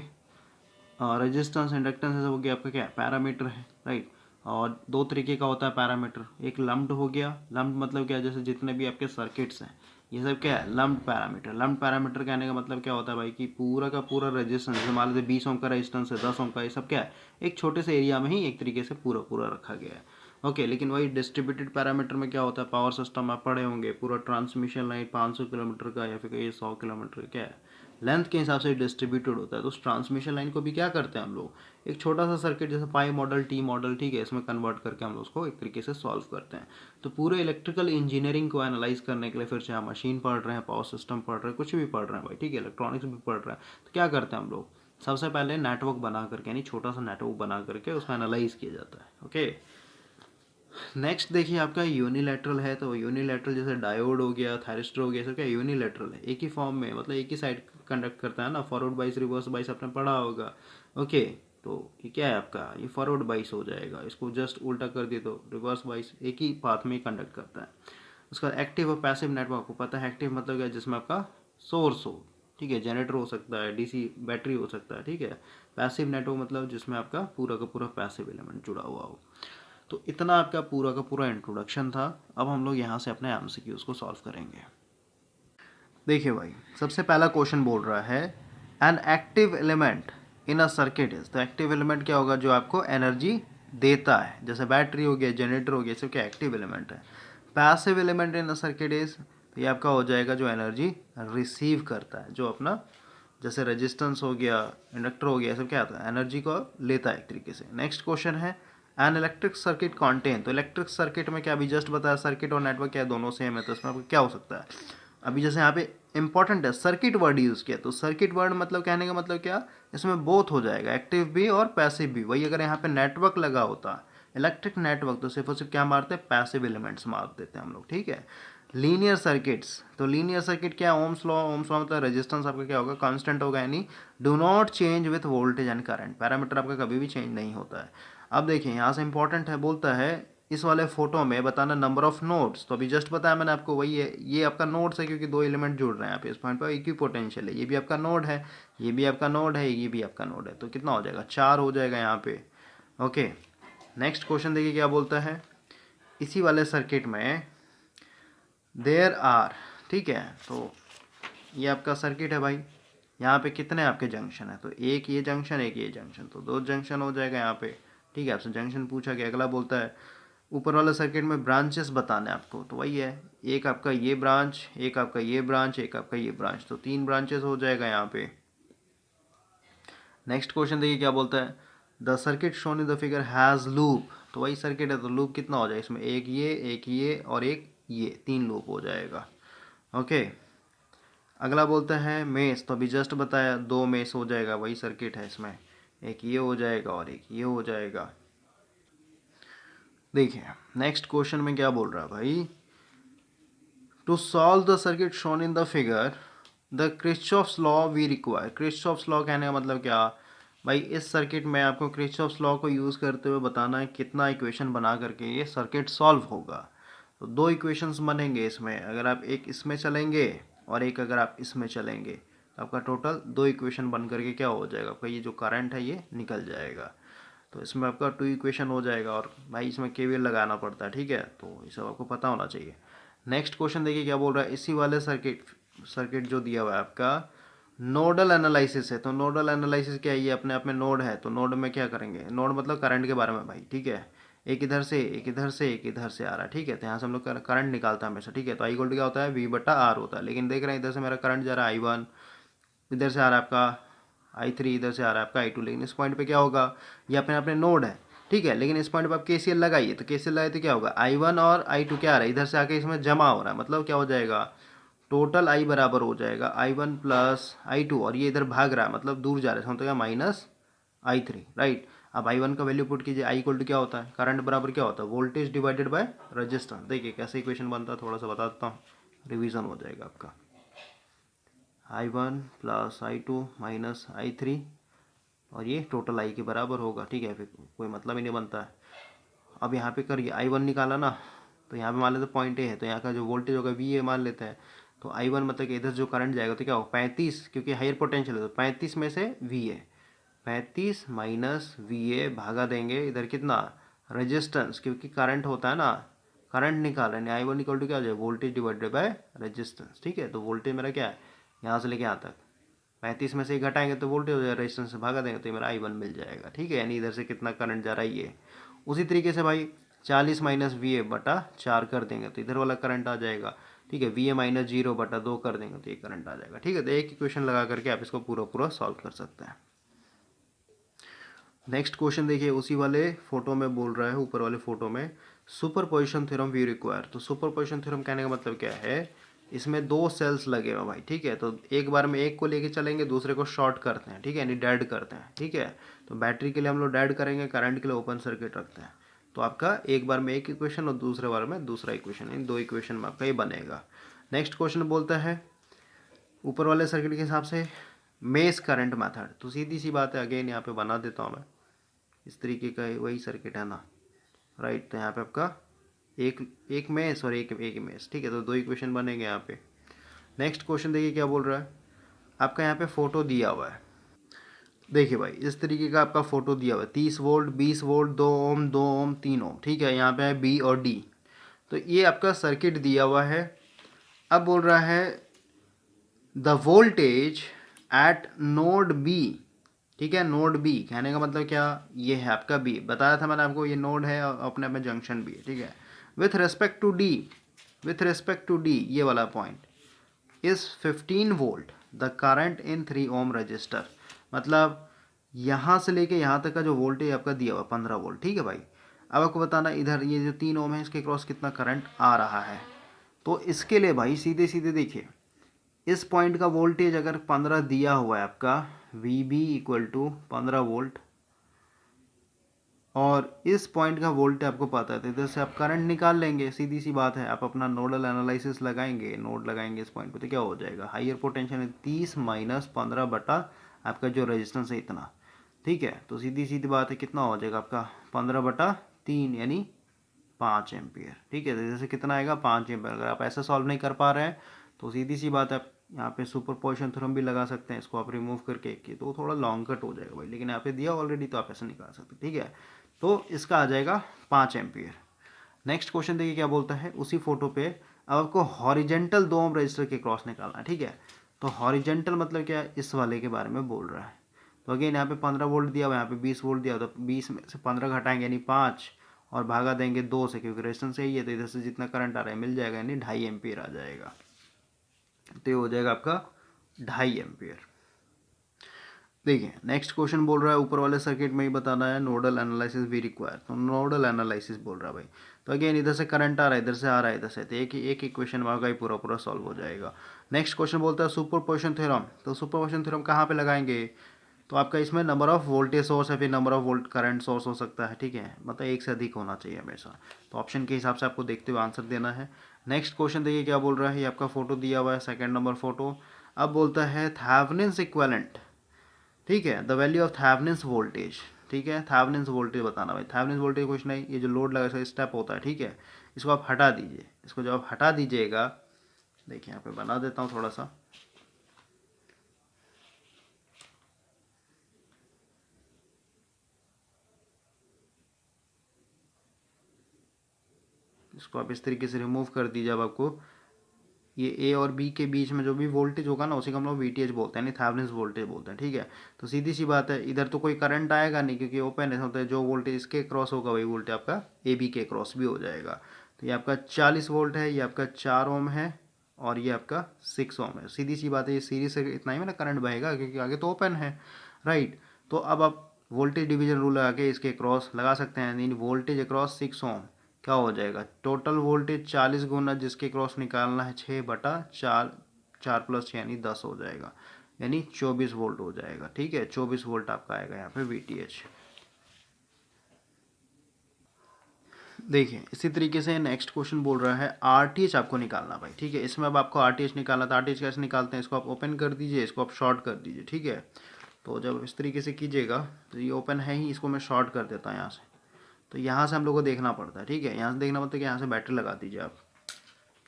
रेजिस्टेंस, इंडक्टेंस, सब हो गया आपका क्या पैरामीटर है, राइट। और दो तरीके का होता है पैरामीटर, एक लम्प्ड हो गया, लम्प्ड मतलब क्या, जैसे जितने भी आपके सर्किट्स हैं ये सब क्या है, लम्प्ड पैरामीटर। लम्प्ड पैरामीटर कहने का मतलब क्या होता है भाई कि पूरा का पूरा रेजिस्टेंस, जैसे मान लीजिए 20 ओम का रेजिस्टेंस है, 10 ओम का, ये सब क्या है एक छोटे से एरिया में ही एक तरीके से पूरा पूरा रखा गया है, ओके। लेकिन वही डिस्ट्रीब्यूटेड पैरामीटर में क्या होता है, पावर सिस्टम आप पढ़े होंगे, पूरा ट्रांसमिशन लाइन 500 किलोमीटर का या फिर ये 100 किलोमीटर क्या है लेंथ के हिसाब से डिस्ट्रीब्यूटेड होता है। तो उस ट्रांसमिशन लाइन को भी क्या करते हैं हम लोग, एक छोटा सा सर्किट जैसे पाई मॉडल, टी मॉडल, ठीक है, इसमें कन्वर्ट करके हम लोग उसको एक तरीके से सॉल्व करते हैं। तो पूरे इलेक्ट्रिकल इंजीनियरिंग को एनालाइज करने के लिए, फिर चाहे मशीन पढ़ रहे हैं, पावर सिस्टम पढ़ रहे हैं, कुछ भी पढ़ रहे हैं भाई, ठीक है, इलेक्ट्रॉनिक्स भी पढ़ रहे हैं, तो क्या करते हैं हम लोग, सबसे पहले नेटवर्क बना करके, यानी छोटा सा नेटवर्क बना करके उसमें एनालाइज किया जाता है, ओके। नेक्स्ट देखिए आपका यूनिलैटरल है, तो यूनिलैटरल जैसे डायोड हो गया, थायरिस्टर हो गया, सब क्या यूनिलैटरल है, एक ही फॉर्म में, मतलब एक ही साइड कंडक्ट करता है ना, फॉरवर्ड बाइस, रिवर्स बाइस आपने पढ़ा होगा, ओके। तो ये क्या है आपका, ये फॉरवर्ड बाइस हो जाएगा, इसको जस्ट उल्टा कर दिए तो रिवर्स बाइस, एक ही पाथ में कंडक्ट करता है। उसका एक्टिव और पैसिव नेटवर्क को पता है, एक्टिव मतलब क्या, जिसमें आपका सोर्स हो, ठीक है, जनरेटर हो सकता है, डीसी बैटरी हो सकता है, ठीक है। पैसिव नेटवर्क मतलब जिसमें आपका पूरा का पूरा पैसिव एलिमेंट जुड़ा हुआ हो। तो इतना आपका पूरा का पूरा इंट्रोडक्शन था। अब हम लोग यहाँ से अपने एमसीक्यूज को सॉल्व करेंगे। देखिए भाई सबसे पहला क्वेश्चन बोल रहा है an active element in a circuit is, तो एक्टिव एलिमेंट क्या होगा, जो आपको एनर्जी देता है, जैसे बैटरी हो गया, जनरेटर हो गया, सब क्या एक्टिव एलिमेंट है। Passive element in a circuit is, तो ये आपका हो जाएगा जो एनर्जी रिसीव करता है, जो अपना जैसे रेजिस्टेंस हो गया, इंडक्टर हो गया, सब क्या आता है, एनर्जी को लेता है एक तरीके से। नेक्स्ट क्वेश्चन है एन इलेक्ट्रिक सर्किट कॉन्टेन, तो इलेक्ट्रिक सर्किट में क्या, अभी जस्ट बताया सर्किट और नेटवर्क क्या दोनों सेम है, तो इसमें आपको क्या हो सकता है, अभी जैसे यहाँ पे इंपॉर्टेंट है सर्किट वर्ड यूज़ किया, तो सर्किट वर्ड मतलब कहने का मतलब क्या, इसमें बोथ हो जाएगा, एक्टिव भी और पैसिव भी। वही अगर यहाँ पे नेटवर्क लगा होता, इलेक्ट्रिक नेटवर्क, तो सिर्फ और सिर्फ क्या मारते हैं, पैसिव एलिमेंट्स मार देते हैं हम लोग, ठीक है। लीनियर सर्किट्स, तो लीनियर सर्किट क्या, ओम्स लॉ, ओम्स लॉ मतलब रेजिस्टेंस आपका क्या होगा, कांस्टेंट होगा, यानी do not change with voltage and current, parameter आपका कभी भी चेंज नहीं होता है। अब देखिए यहाँ से इंपॉर्टेंट है, बोलता है इस वाले फोटो में बताना नंबर ऑफ नोड्स, तो अभी जस्ट बताया मैंने आपको, वही है, ये आपका नोड्स है क्योंकि दो एलिमेंट जुड़ रहे हैं यहाँ पे, इस पॉइंट पर एक ही पोटेंशियल है, ये भी आपका नोड है, ये भी आपका नोड है, ये भी आपका नोड है, तो कितना हो जाएगा, 4 हो जाएगा यहाँ पे, ओके। नेक्स्ट क्वेश्चन देखिए क्या बोलता है, इसी वाले सर्किट में देयर आर, ठीक है, तो ये आपका सर्किट है भाई, यहाँ पे कितने आपके जंक्शन है, तो एक ये जंक्शन, एक ये जंक्शन, तो 2 जंक्शन हो जाएगा यहाँ पे, ठीक है। आपसे जंक्शन पूछा गया, अगला बोलता है ऊपर वाले सर्किट में ब्रांचेस बताने आपको, तो वही है, एक आपका ये ब्रांच, एक आपका ये ब्रांच, एक आपका ये ब्रांच, तो 3 ब्रांचेस हो जाएगा यहाँ पे। नेक्स्ट क्वेश्चन देखिए क्या बोलता है, the circuit shown in the figure has loop, तो वही सर्किट है, तो लूप कितना हो जाएगा इसमें, एक ये और एक ये, 3 लूप हो जाएगा, ओके। अगला बोलता है मेस, तो अभी जस्ट बताया 2 मेस हो जाएगा, वही सर्किट है, इसमें एक ये हो जाएगा और एक ये हो जाएगा। देखिए नेक्स्ट क्वेश्चन में क्या बोल रहा है भाई, to solve the circuit shown in the figure the Kirchhoff's law we require, Kirchhoff's law कहने का मतलब क्या भाई, इस सर्किट में आपको क्रिर्चॉफ्स लॉ को यूज़ करते हुए बताना है कितना इक्वेशन बना करके ये सर्किट सॉल्व होगा, तो दो इक्वेशंस बनेंगे इसमें, अगर आप एक इसमें चलेंगे और एक अगर आप इसमें चलेंगे तो आपका टोटल दो इक्वेशन बन करके क्या हो जाएगा, आपका ये जो करंट है ये निकल जाएगा। तो इसमें आपका टू इक्वेशन हो जाएगा और भाई इसमें केवीएल लगाना पड़ता है, ठीक है, तो ये सब आपको पता होना चाहिए। नेक्स्ट क्वेश्चन देखिए क्या बोल रहा है, इसी वाले सर्किट जो दिया हुआ है आपका नोडल एनालिसिस है। तो नोडल एनालिसिस क्या है, ये अपने आप में नोड है, तो नोड में क्या करेंगे, नोड मतलब करंट के बारे में भाई, ठीक है, एक इधर से एक इधर से एक इधर से आ रहा है, ठीक है, तो यहाँ से हम लोग करंट निकालता है हमेशा, ठीक है, तो आई इक्वल टू क्या होता है, V/R होता है। लेकिन देख रहे हैं इधर से मेरा करंट जा रहा है I1, इधर से आ रहा है आपका I3, इधर से आ रहा है आपका I2, लेकिन इस पॉइंट पे क्या होगा, ये अपने अपने नोड है, ठीक है, लेकिन इस पॉइंट पे आप KCL लगाइए, तो KCL लगाए तो क्या होगा, I1 और I2 क्या आ रहा है, इधर से आके इसमें जमा हो रहा है, मतलब क्या हो जाएगा, टोटल I बराबर हो जाएगा I1 प्लस I2, और ये इधर भाग रहा है मतलब दूर जा रहा है, तो क्या माइनस I3, राइट। अब I1 का वैल्यू पुट कीजिए, I इक्वल टू क्या होता है, करंट बराबर क्या होता है, वोल्टेज डिवाइडेड बाय रजिस्टेंस। देखिए कैसे इक्वेशन बनता है, थोड़ा सा बता देता हूँ, रिवीजन हो जाएगा आपका। I1 plus I2 minus I3, और ये टोटल I के बराबर होगा, ठीक है, फिर कोई मतलब ही नहीं बनता है। अब यहाँ पे करिए, I1 निकाला ना, तो यहाँ पे मान लेते पॉइंट ए है, तो यहाँ का जो वोल्टेज होगा VA मान लेते हैं, तो I1 मतलब कि इधर जो करंट जाएगा तो क्या होगा 35, क्योंकि हायर पोटेंशियल है, तो 35 में से VA, 35 माइनस VA भागा देंगे इधर कितना, रेजिस्टेंस, क्योंकि करंट होता है ना, करंट निकाल रहे हैं, I1 इक्वल टू क्या हो जाए, वोल्टेज डिवाइडेड बाय रेजिस्टेंस, ठीक है, तो वोल्टेज मेरा क्या है, यहाँ से लेके यहाँ तक 35 में से ही घटाएंगे तो वोल्टेज हो जाएगा, रेजिस्टेंस से भागा देंगे तो ये मेरा I1 मिल जाएगा, ठीक है, यानी इधर से कितना करंट जा रहा है ये। उसी तरीके से भाई 40 माइनस VA/4 कर देंगे तो इधर वाला करंट आ जाएगा, ठीक है, VA-0/2 कर देंगे तो ये करंट आ जाएगा, ठीक है, तो एक इक्वेशन लगा करके आप इसको पूरा पूरा सॉल्व कर सकते हैं। नेक्स्ट क्वेश्चन देखिए, उसी वाले फोटो में बोल रहा है, ऊपर वाले फोटो में सुपरपोजिशन थ्योरम वी रिक्वायर। तो सुपरपोजिशन थ्योरम कहने का मतलब क्या है, इसमें दो सेल्स लगे हुए भाई, ठीक है, तो एक बार में एक को लेके चलेंगे, दूसरे को शॉर्ट करते हैं, ठीक है, यानी डेड करते हैं, ठीक है, तो बैटरी के लिए हम लोग डेड करेंगे, करंट के लिए ओपन सर्किट रखते हैं, तो आपका एक बार में एक इक्वेशन और दूसरे बार में दूसरा इक्वेशन, इन दो इक्वेशन में आपका ये बनेगा। नेक्स्ट क्वेश्चन बोलता है ऊपर वाले सर्किट के हिसाब से मेश करंट मेथड। तो सीधी सी बात है, अगेन यहाँ पे बना देता हूँ मैं, इस तरीके का वही सर्किट है ना, राइट, तो यहाँ पे आपका एक मेश और एक मेश, ठीक है, तो दो इक्वेशन बनेंगे यहाँ पे। नेक्स्ट क्वेश्चन देखिए क्या बोल रहा है, आपका यहाँ पे फोटो दिया हुआ है, देखिए भाई इस तरीके का आपका फोटो दिया हुआ है, 30 वोल्ट 20 वोल्ट 2 ओम 2 ओम 3 ओम, ठीक है, यहाँ पे है B और D, तो ये आपका सर्किट दिया हुआ है। अब बोल रहा है the voltage at node B, ठीक है, नोड बी कहने का मतलब क्या, ये है आपका बी, बताया था मैंने आपको, ये नोड है और अपने में जंक्शन भी है, ठीक है, with respect to D, with respect to D ये वाला point is 15 volt the current in 3 ohm resistor, मतलब यहाँ से लेके यहाँ तक का जो वोल्टेज आपका दिया हुआ 15 वोल्ट, ठीक है भाई। अब आपको बताना इधर ये जो 3 ओम है इसके क्रॉस कितना करंट आ रहा है, तो इसके लिए भाई सीधे सीधे देखिए, इस पॉइंट का वोल्टेज अगर 15 दिया हुआ है आपका, VB इक्वल टू 15 वोल्ट, और इस पॉइंट का वोल्टेज आपको पता है, तो इधर से आप करंट निकाल लेंगे, सीधी सी बात है, आप अपना नोडल एनालिसिस लगाएंगे, नोड लगाएंगे इस पॉइंट पे, तो क्या हो जाएगा, हाइयर पोटेंशियल है 30 माइनस 15 बटा आपका जो रेजिस्टेंस है इतना, ठीक है, तो सीधी सीधी बात है कितना हो जाएगा आपका 15/3 यानी 5 एम्पियर, ठीक है, तो जैसे कितना आएगा 5 एम्पियर। अगर आप ऐसा सॉल्व नहीं कर पा रहे हैं तो सीधी सी बात है, आप यहाँ पे सुपरपोजिशन थ्योरम भी लगा सकते हैं, इसको आप रिमूव करके कि तो थोड़ा लॉन्ग कट हो जाएगा भाई, लेकिन यहाँ पे दिया ऑलरेडी तो आप ऐसा निकाल सकते, ठीक है, तो इसका आ जाएगा 5 एम्पियर। नेक्स्ट क्वेश्चन देखिए क्या बोलता है, उसी फोटो पे अब आपको हॉरिजेंटल 2 ओम रजिस्टर के क्रॉस निकालना है, ठीक है, तो हॉरिजेंटल मतलब क्या है, इस वाले के बारे में बोल रहा है, तो अगेन यहाँ पे 15 वोल्ट दिया हुआ है, यहाँ पे 20 वोल्ट दिया हुआ, तो 20 में से 15 घटाएंगे यानी 5 और भागा देंगे 2 से, क्योंकि रेजिस्टेंस यही है, तो इधर से जितना करंट आ रहा है मिल जाएगा, यानी 2.5 एम्पियर आ जाएगा, तो ये हो जाएगा आपका 2.5 एम्पियर। देखिए नेक्स्ट क्वेश्चन बोल रहा है ऊपर वाले सर्किट में ही बताना है नोडल एनालिसिस भी रिक्वायर, तो नोडल एनालिसिस बोल रहा है भाई, तो अगेन इधर से करंट आ रहा है, इधर से आ रहा है, इधर से, तो एक इक्वेशन में आपका ही पूरा पूरा सॉल्व हो जाएगा। नेक्स्ट क्वेश्चन बोलता है सुपरपोजिशन थ्योरम, तो सुपरपोजिशन थ्योरम कहाँ पे लगाएंगे, तो आपका इसमें नंबर ऑफ वोल्टेज सोर्स है, फिर number of volt current source हो सकता है, ठीक है, मतलब एक से अधिक होना चाहिए हमेशा, तो ऑप्शन के हिसाब से आपको देखते हुए आंसर देना है। नेक्स्ट क्वेश्चन देखिए क्या बोल रहा है, ये आपका फोटो दिया हुआ है, सेकंड नंबर फोटो। अब बोलता है थेवेनिन्स इक्विवेलेंट, ठीक है, the value of Thevenin's voltage, ठीक है, थेवेनिन्स वोल्टेज बताना भाई, थेवेनिन्स वोल्टेज कुछ नहीं, ये जो लोड लगा इसका स्टेप होता है, ठीक है, इसको आप हटा दीजिए। इसको जब आप हटा दीजिएगा, देखिए यहाँ पे बना देता हूँ थोड़ा सा, इसको आप इस तरीके से रिमूव कर दीजिए। अब आपको ये ए और बी के बीच में जो भी वोल्टेज होगा ना, उसी को हम लोग वीटीएच बोलते हैं, यानी थेवेनिन वोल्टेज बोलते हैं, ठीक है। तो सीधी सी बात है, इधर तो कोई करंट आएगा नहीं क्योंकि ओपन है, तो जो वोल्टेज इसके क्रॉस होगा वही वोल्टेज आपका ए बी के क्रॉस भी हो जाएगा। तो ये आपका 40 वोल्ट है, ये आपका 4 ओम है और ये आपका 6 ओम है। सीधी सी बात है, ये सीरीज से इतना ही में ना करंट बहेगा क्योंकि आगे तो ओपन है, राइट। तो अब आप वोल्टेज डिवीजन रूल लगा के इसके क्रॉस लगा सकते हैं, यानी वोल्टेज अक्रॉस 6 ओम क्या हो जाएगा, टोटल वोल्टेज 40 गुना जिसके क्रॉस निकालना है 6/4, 4+6 यानी 10 हो जाएगा, यानी 24 वोल्ट हो जाएगा, ठीक है। 24 वोल्ट आपका आएगा यहाँ पे वीटीएच। देखिए इसी तरीके से नेक्स्ट क्वेश्चन बोल रहा है आरटीएच आपको निकालना भाई, ठीक है। इसमें अब आपको आरटीएच निकालना था। आरटीएच कैसे निकालते हैं, इसको आप ओपन कर दीजिए, इसको आप शॉर्ट कर दीजिए, ठीक है। तो जब इस तरीके से कीजिएगा तो ये ओपन है ही, इसको मैं शॉर्ट कर देता हूँ यहाँ से। तो यहाँ से हम लोग को देखना पड़ता है, ठीक है। यहाँ से देखना पड़ता है कि यहाँ से बैटरी लगा दीजिए आप,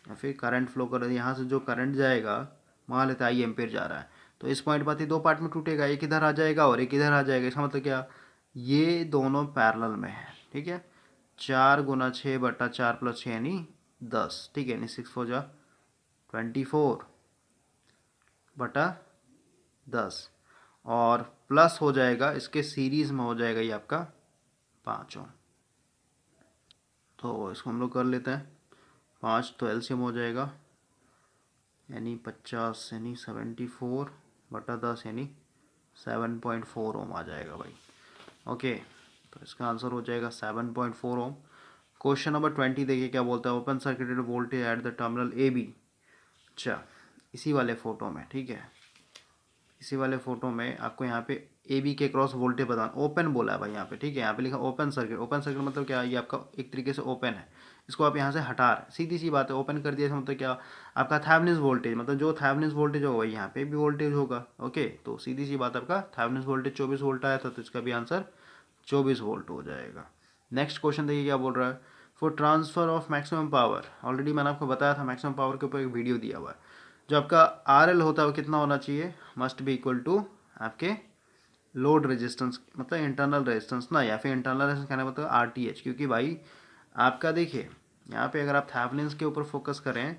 या फिर करंट फ्लो कर, यहाँ से जो करंट जाएगा मान लेते हैं आई एम्पेयर जा रहा है, तो इस पॉइंट पर दो पार्ट में टूटेगा, एक इधर आ जाएगा और एक इधर आ जाएगा। इसका मतलब क्या, ये दोनों पैरेलल में है, ठीक है। 4×6/4+6 यानी 10, ठीक है, यानी 6×4 = 24/10 और प्लस हो जाएगा इसके सीरीज में हो जाएगा ये आपका 5 ओम। तो इसको हम लोग कर लेते हैं 5, तो एलसीएम हो जाएगा यानी 50 यानी 74/10 यानी 7.4 ओम आ जाएगा भाई, ओके। तो इसका आंसर हो जाएगा 7.4 ओम। क्वेश्चन नंबर 20 देखिए क्या बोलता है, open circuited voltage at the terminal A B. अच्छा, इसी वाले फोटो में, ठीक है, इसी वाले फोटो में आपको यहाँ पे ए बी के क्रॉस वोल्टेज बताना, ओपन बोला है भाई यहाँ पे, ठीक है। यहाँ पे लिखा ओपन सर्किट। ओपन सर्किट मतलब क्या, ये आपका एक तरीके से ओपन है, इसको आप यहाँ से हटा रहे, सीधी सी बात है। ओपन कर दिया मतलब क्या, आपका थेवेनिन वोल्टेज, मतलब जो थेवेनिन वोल्टेज होगा वही यहाँ पे भी वोल्टेज होगा, ओके। तो सीधी सी बात, आपका थेवेनिन वोल्टेज 24 वोल्ट आया था, तो इसका भी आंसर 24 वोल्ट हो जाएगा। नेक्स्ट क्वेश्चन देखिए क्या बोल रहा है, for transfer of maximum power, already मैंने आपको बताया था मैक्सिमम पावर के ऊपर एक वीडियो दिया हुआ है। जो आपका आर एल होता है वो कितना होना चाहिए, मस्ट बी इक्वल टू आपके लोड रेजिस्टेंस, मतलब इंटरनल रेजिस्टेंस ना, या फिर इंटरनल रेजिस्टेंस कहने मतलब आरटीएच। क्योंकि भाई आपका देखिए यहाँ पे अगर आप थेवेनिन्स के ऊपर फोकस करें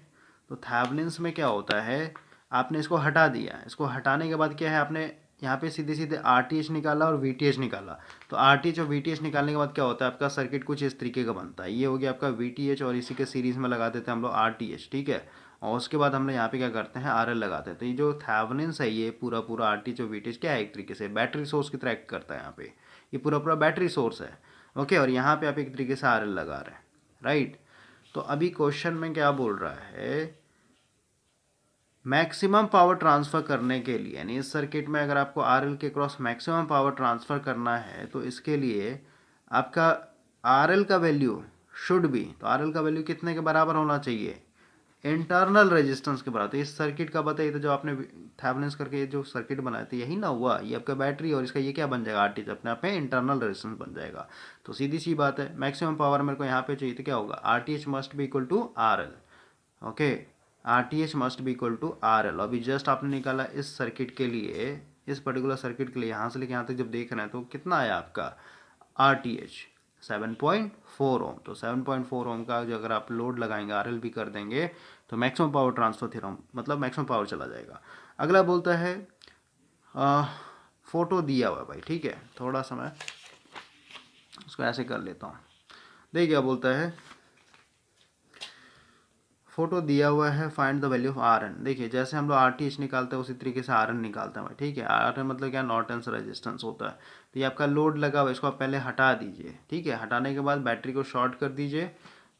तो थेवेनिन्स में क्या होता है, आपने इसको हटा दिया, इसको हटाने के बाद क्या है, आपने यहाँ पे सीधे सीधे आरटीएच निकाला और वीटीएच निकाला। तो आरटीएच और वीटीएच निकालने के बाद क्या होता है, आपका सर्किट कुछ इस तरीके का बनता है। ये हो गया आपका वीटीएच और इसी के सीरीज़ में लगा देते हैं हम लोग आरटीएच, ठीक है। और उसके बाद हम लोग यहाँ पे क्या करते हैं, आरएल लगाते हैं। तो ये जो थेवेनिन्स है, ये पूरा पूरा आरटीएच और वीटीएच क्या है, एक तरीके से बैटरी सोर्स की तरह एक्ट करता है। यहाँ पे ये पूरा पूरा बैटरी सोर्स है, ओके। और यहाँ पे आप एक तरीके से आरएल लगा रहे हैं, राइट। तो अभी क्वेश्चन में क्या बोल रहा है, मैक्सिमम पावर ट्रांसफ़र करने के लिए, यानी इस सर्किट में अगर आपको आरएल के क्रॉस मैक्सिमम पावर ट्रांसफ़र करना है तो इसके लिए आपका आरएल का वैल्यू शुड बी, तो आरएल का वैल्यू कितने के बराबर होना चाहिए, इंटरनल रेजिस्टेंस के बराबर। तो इस सर्किट का बताइए, तो जो आपने थेवेनिन्स करके जो सर्किट बनाया था यही ना हुआ, ये आपका बैटरी और इसका ये क्या बन जाएगा, आरटीएच अपने आप में इंटरनल रेजिस्टेंस बन जाएगा। तो सीधी सी बात है, मैक्सिमम पावर मेरे को यहाँ पे चाहिए तो क्या होगा, RTH must be equal to RL, okay. RTH must be equal to RL. अभी जस्ट आपने निकाला इस सर्किट के लिए, इस पर्टिकुलर सर्किट के लिए यहाँ से लेके यहाँ तक जब देख रहे हैं तो कितना आया आपका आरटीएच 7.4 ओम। तो 7.4 ओम का जो अगर आप लोड लगाएंगे, आरएल भी कर देंगे, तो मैक्सिमम पावर ट्रांसफर थ्योरम मतलब मैक्सिमम पावर चला जाएगा। अगला बोलता है फोटो दिया हुआ है भाई, ठीक है। थोड़ा सा मैं उसको ऐसे कर लेता हूँ। देखिए क्या बोलता है, फोटो दिया हुआ है, find the value of R N. देखिए जैसे हम लोग आर टी एच निकालते हैं उसी तरीके से आर एन निकालते हैं भाई, ठीक है। आर एन मतलब क्या, नॉर्टन्स रेजिस्टेंस होता है। तो ये आपका लोड लगा हुआ है, इसको आप पहले हटा दीजिए, ठीक है। हटाने के बाद बैटरी को शॉर्ट कर दीजिए।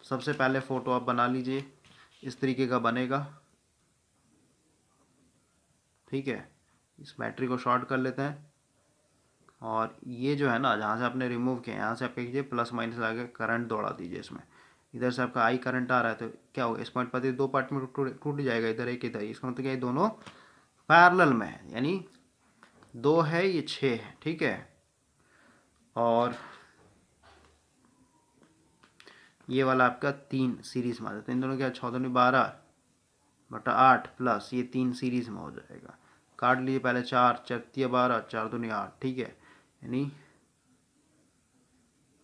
सबसे पहले फ़ोटो आप बना लीजिए, इस तरीके का बनेगा, ठीक है। इस बैटरी को शॉर्ट कर लेते हैं और ये जो है ना, जहाँ से आपने रिमूव किया यहाँ से आप क्या कीजिए, प्लस माइनस लगा के करंट दौड़ा दीजिए इसमें। इधर से आपका आई करंट आ रहा है तो क्या होगा, इस पॉइंट पर दो पार्ट में टूट जाएगा, इधर एक इधर। इसका मतलब क्या है, दोनों पैरेलल में है, यानी 2 है ये 6 है, ठीक है। और ये वाला आपका 3 सीरीज में आ जाता है। इन दोनों क्या 6 दूनी 12 बटा 8 प्लस ये 3 सीरीज में हो जाएगा। काट लीजिए पहले 4 चरती 12 4 दूनी 8, ठीक है, यानी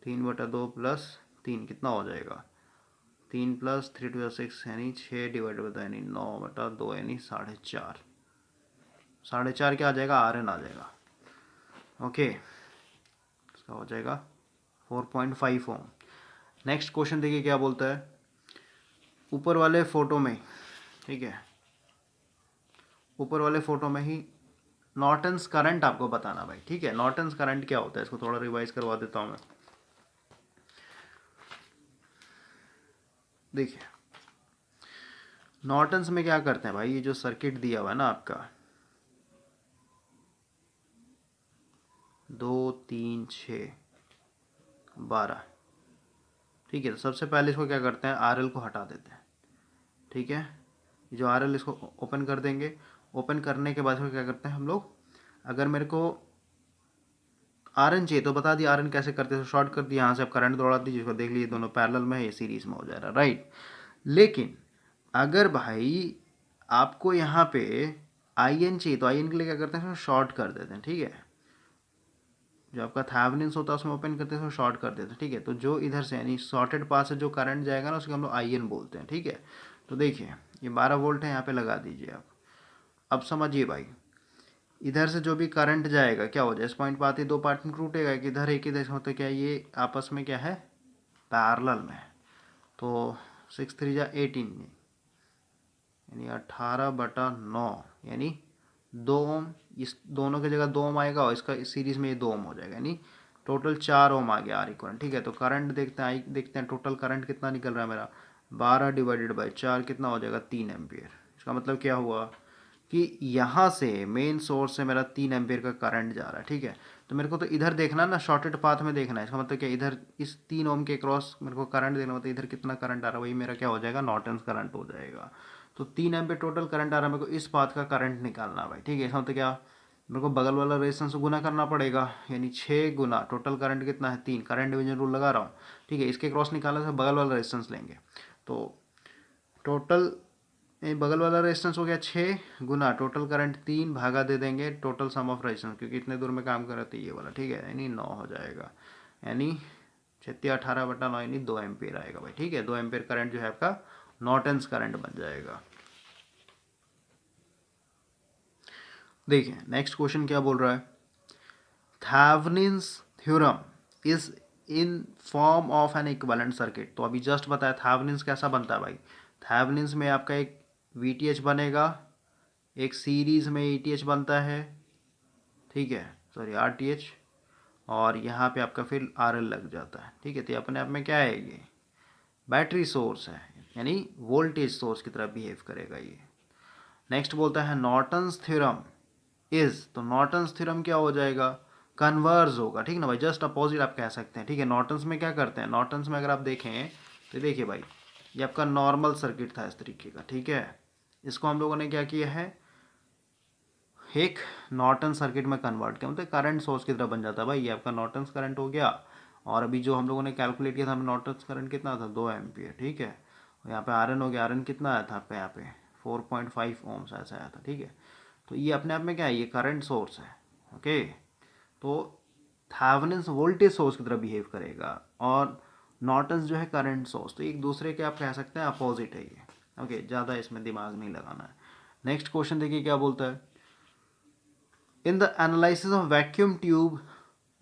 3/2 प्लस 3 कितना हो जाएगा 3 प्लस 3 टू 6 यानी 6 डिवाइड बाय यानी 9/2 यानी 4.5। 4.5 क्या आ जाएगा RN आ जाएगा। ओके, इसका हो जाएगा 4.5 ओम। नेक्स्ट क्वेश्चन देखिए क्या बोलता है, ऊपर वाले फोटो में, ठीक है, ऊपर वाले फोटो में ही नॉर्टन्स करंट आपको बताना भाई, ठीक है। नॉर्टन्स करंट क्या होता है, इसको थोड़ा रिवाइज करवा देता हूं मैं। देखिए नॉर्टन्स में क्या करते हैं भाई, ये जो सर्किट दिया हुआ है ना आपका 2 3 6 12, ठीक है, तो सबसे पहले इसको क्या करते हैं RL को हटा देते हैं, ठीक है। जो RL इसको ओपन कर देंगे, ओपन करने के बाद इसको क्या करते हैं हम लोग, अगर मेरे को RN चाहिए तो बता दिया RN कैसे करते हैं, शॉर्ट कर दिया, यहाँ से आप करंट दौड़ा दीजिए, इसको देख लीजिए दोनों पैरेलल में है, ये सीरीज में हो जा रहा है, राइट। लेकिन अगर भाई आपको यहाँ पे IN चाहिए तो IN के लिए क्या करते हैं, शॉर्ट कर देते हैं, ठीक है। जो आपका थेवेनिन्स होता है उसमें ओपन करते हैं, शॉर्ट कर देते हैं, ठीक है। तो जो इधर से यानी शॉर्टेड पाथ से जो करंट जाएगा ना उसको हम लोग IN बोलते हैं, ठीक है। तो देखिए ये 12 वोल्ट है, यहाँ पे लगा दीजिए आप। अब समझिए भाई, इधर से जो भी करंट जाएगा क्या हो जाए, इस पॉइंट पर आते ही दो पार्ट में टूटेगा, एक इधर एक इधर, होता क्या ये आपस में क्या है पैरेलल में। तो 6 3 जा 18 यानी 18/9 यानी 2 ओम, इस दोनों की जगह 2 ओम आएगा और इसका इस सीरीज में ये 2 ओम हो जाएगा, यानी टोटल 4 ओम आ गया R=, ठीक है। तो करंट देखते हैं टोटल करंट कितना निकल रहा है मेरा, 12 डिवाइडेड बाई 4 कितना हो जाएगा 3 एम्पियर। इसका मतलब क्या हुआ कि यहाँ से मेन सोर्स से मेरा 3 एम्पियर का करंट जा रहा है, ठीक है। तो मेरे को तो इधर देखना ना, शॉर्टेड पाथ में देखना है। इसका मतलब क्या, इधर इस 3 ओम के क्रॉस मेरे को करंट देखना, मतलब इधर कितना करंट आ रहा है, वही मेरा क्या हो जाएगा नॉर्टन्स करंट हो जाएगा। तो 3 एम्पियर टोटल करंट आ रहा है, मेरे को इस पाथ का करंट निकालना भाई, ठीक है। इसका मतलब क्या, मेरे को बगल वाला रेजिस्टेंस से गुना करना पड़ेगा, यानी 6 गुना टोटल करंट कितना है 3, करंट डिवीजन रूल लगा रहा हूँ, ठीक है। इसके क्रॉस निकालने से बगल वाला रेजिस्टेंस लेंगे, तो टोटल बगल वाला रेजिस्टेंस हो गया 6 गुना टोटल करंट 3 भागा दे देंगे टोटल सम ऑफ रेजिस्टेंस, क्योंकि इतने दूर में काम कर रहे थे ये वाला, ठीक है, यानी 9 हो जाएगा, यानी 18/9 यानी 2 एम्पियर आएगा भाई, ठीक है। 2 एम्पियर करंट जो है आपका नॉर्टन्स करंट बन जाएगा। देखिए नेक्स्ट क्वेश्चन क्या बोल रहा है, Thevenin's theorem is in form of N equivalent circuit. तो अभी जस्ट बताया थेवेनिन्स कैसा बनता है भाई, थेवेनिन्स में आपका एक VTH बनेगा, एक सीरीज में ETH बनता है, ठीक है, सॉरी RTH, और यहाँ पे आपका फिर RL लग जाता है, ठीक है। तो अपने आप में क्या है, ये बैटरी सोर्स है, यानी वोल्टेज सोर्स की तरह बिहेव करेगा ये। नेक्स्ट बोलता है नॉर्टन्स थ्योरम इज, तो नॉर्टन्स थ्योरम क्या हो जाएगा, कन्वर्ज होगा, ठीक ना भाई, जस्ट अपोजिट आप कह सकते हैं, ठीक है। नॉर्टन्स में क्या करते हैं, नॉर्टन्स में अगर आप देखें तो देखिए भाई ये आपका नॉर्मल सर्किट था इस तरीके का, ठीक है। इसको हम लोगों ने क्या किया है, एक नॉर्टन सर्किट में कन्वर्ट किया, मतलब करंट सोर्स की तरह बन जाता है भाई, ये आपका नॉर्टन्स करंट हो गया। और अभी जो हम लोगों ने कैलकुलेट किया था, हमें नॉर्टन्स करंट कितना था 2 एम्पियर, ठीक है। और यहाँ पे RN हो गया, RN कितना आया था आपका यहाँ पे 4.5 ओम्स ऐसा आया था, ठीक है। तो ये अपने आप में क्या है, ये करंट सोर्स है, ओके। तो थेवेनिन्स वोल्टेज सोर्स की तरह बिहेव करेगा और नॉर्टन्स जो है करंट सोर्स, तो एक दूसरे के आप कह सकते हैं अपोजिट है ये, ओके। ज़्यादा इसमें दिमाग नहीं लगाना है। नेक्स्ट क्वेश्चन देखिए क्या बोलता है, in the analysis of vacuum tube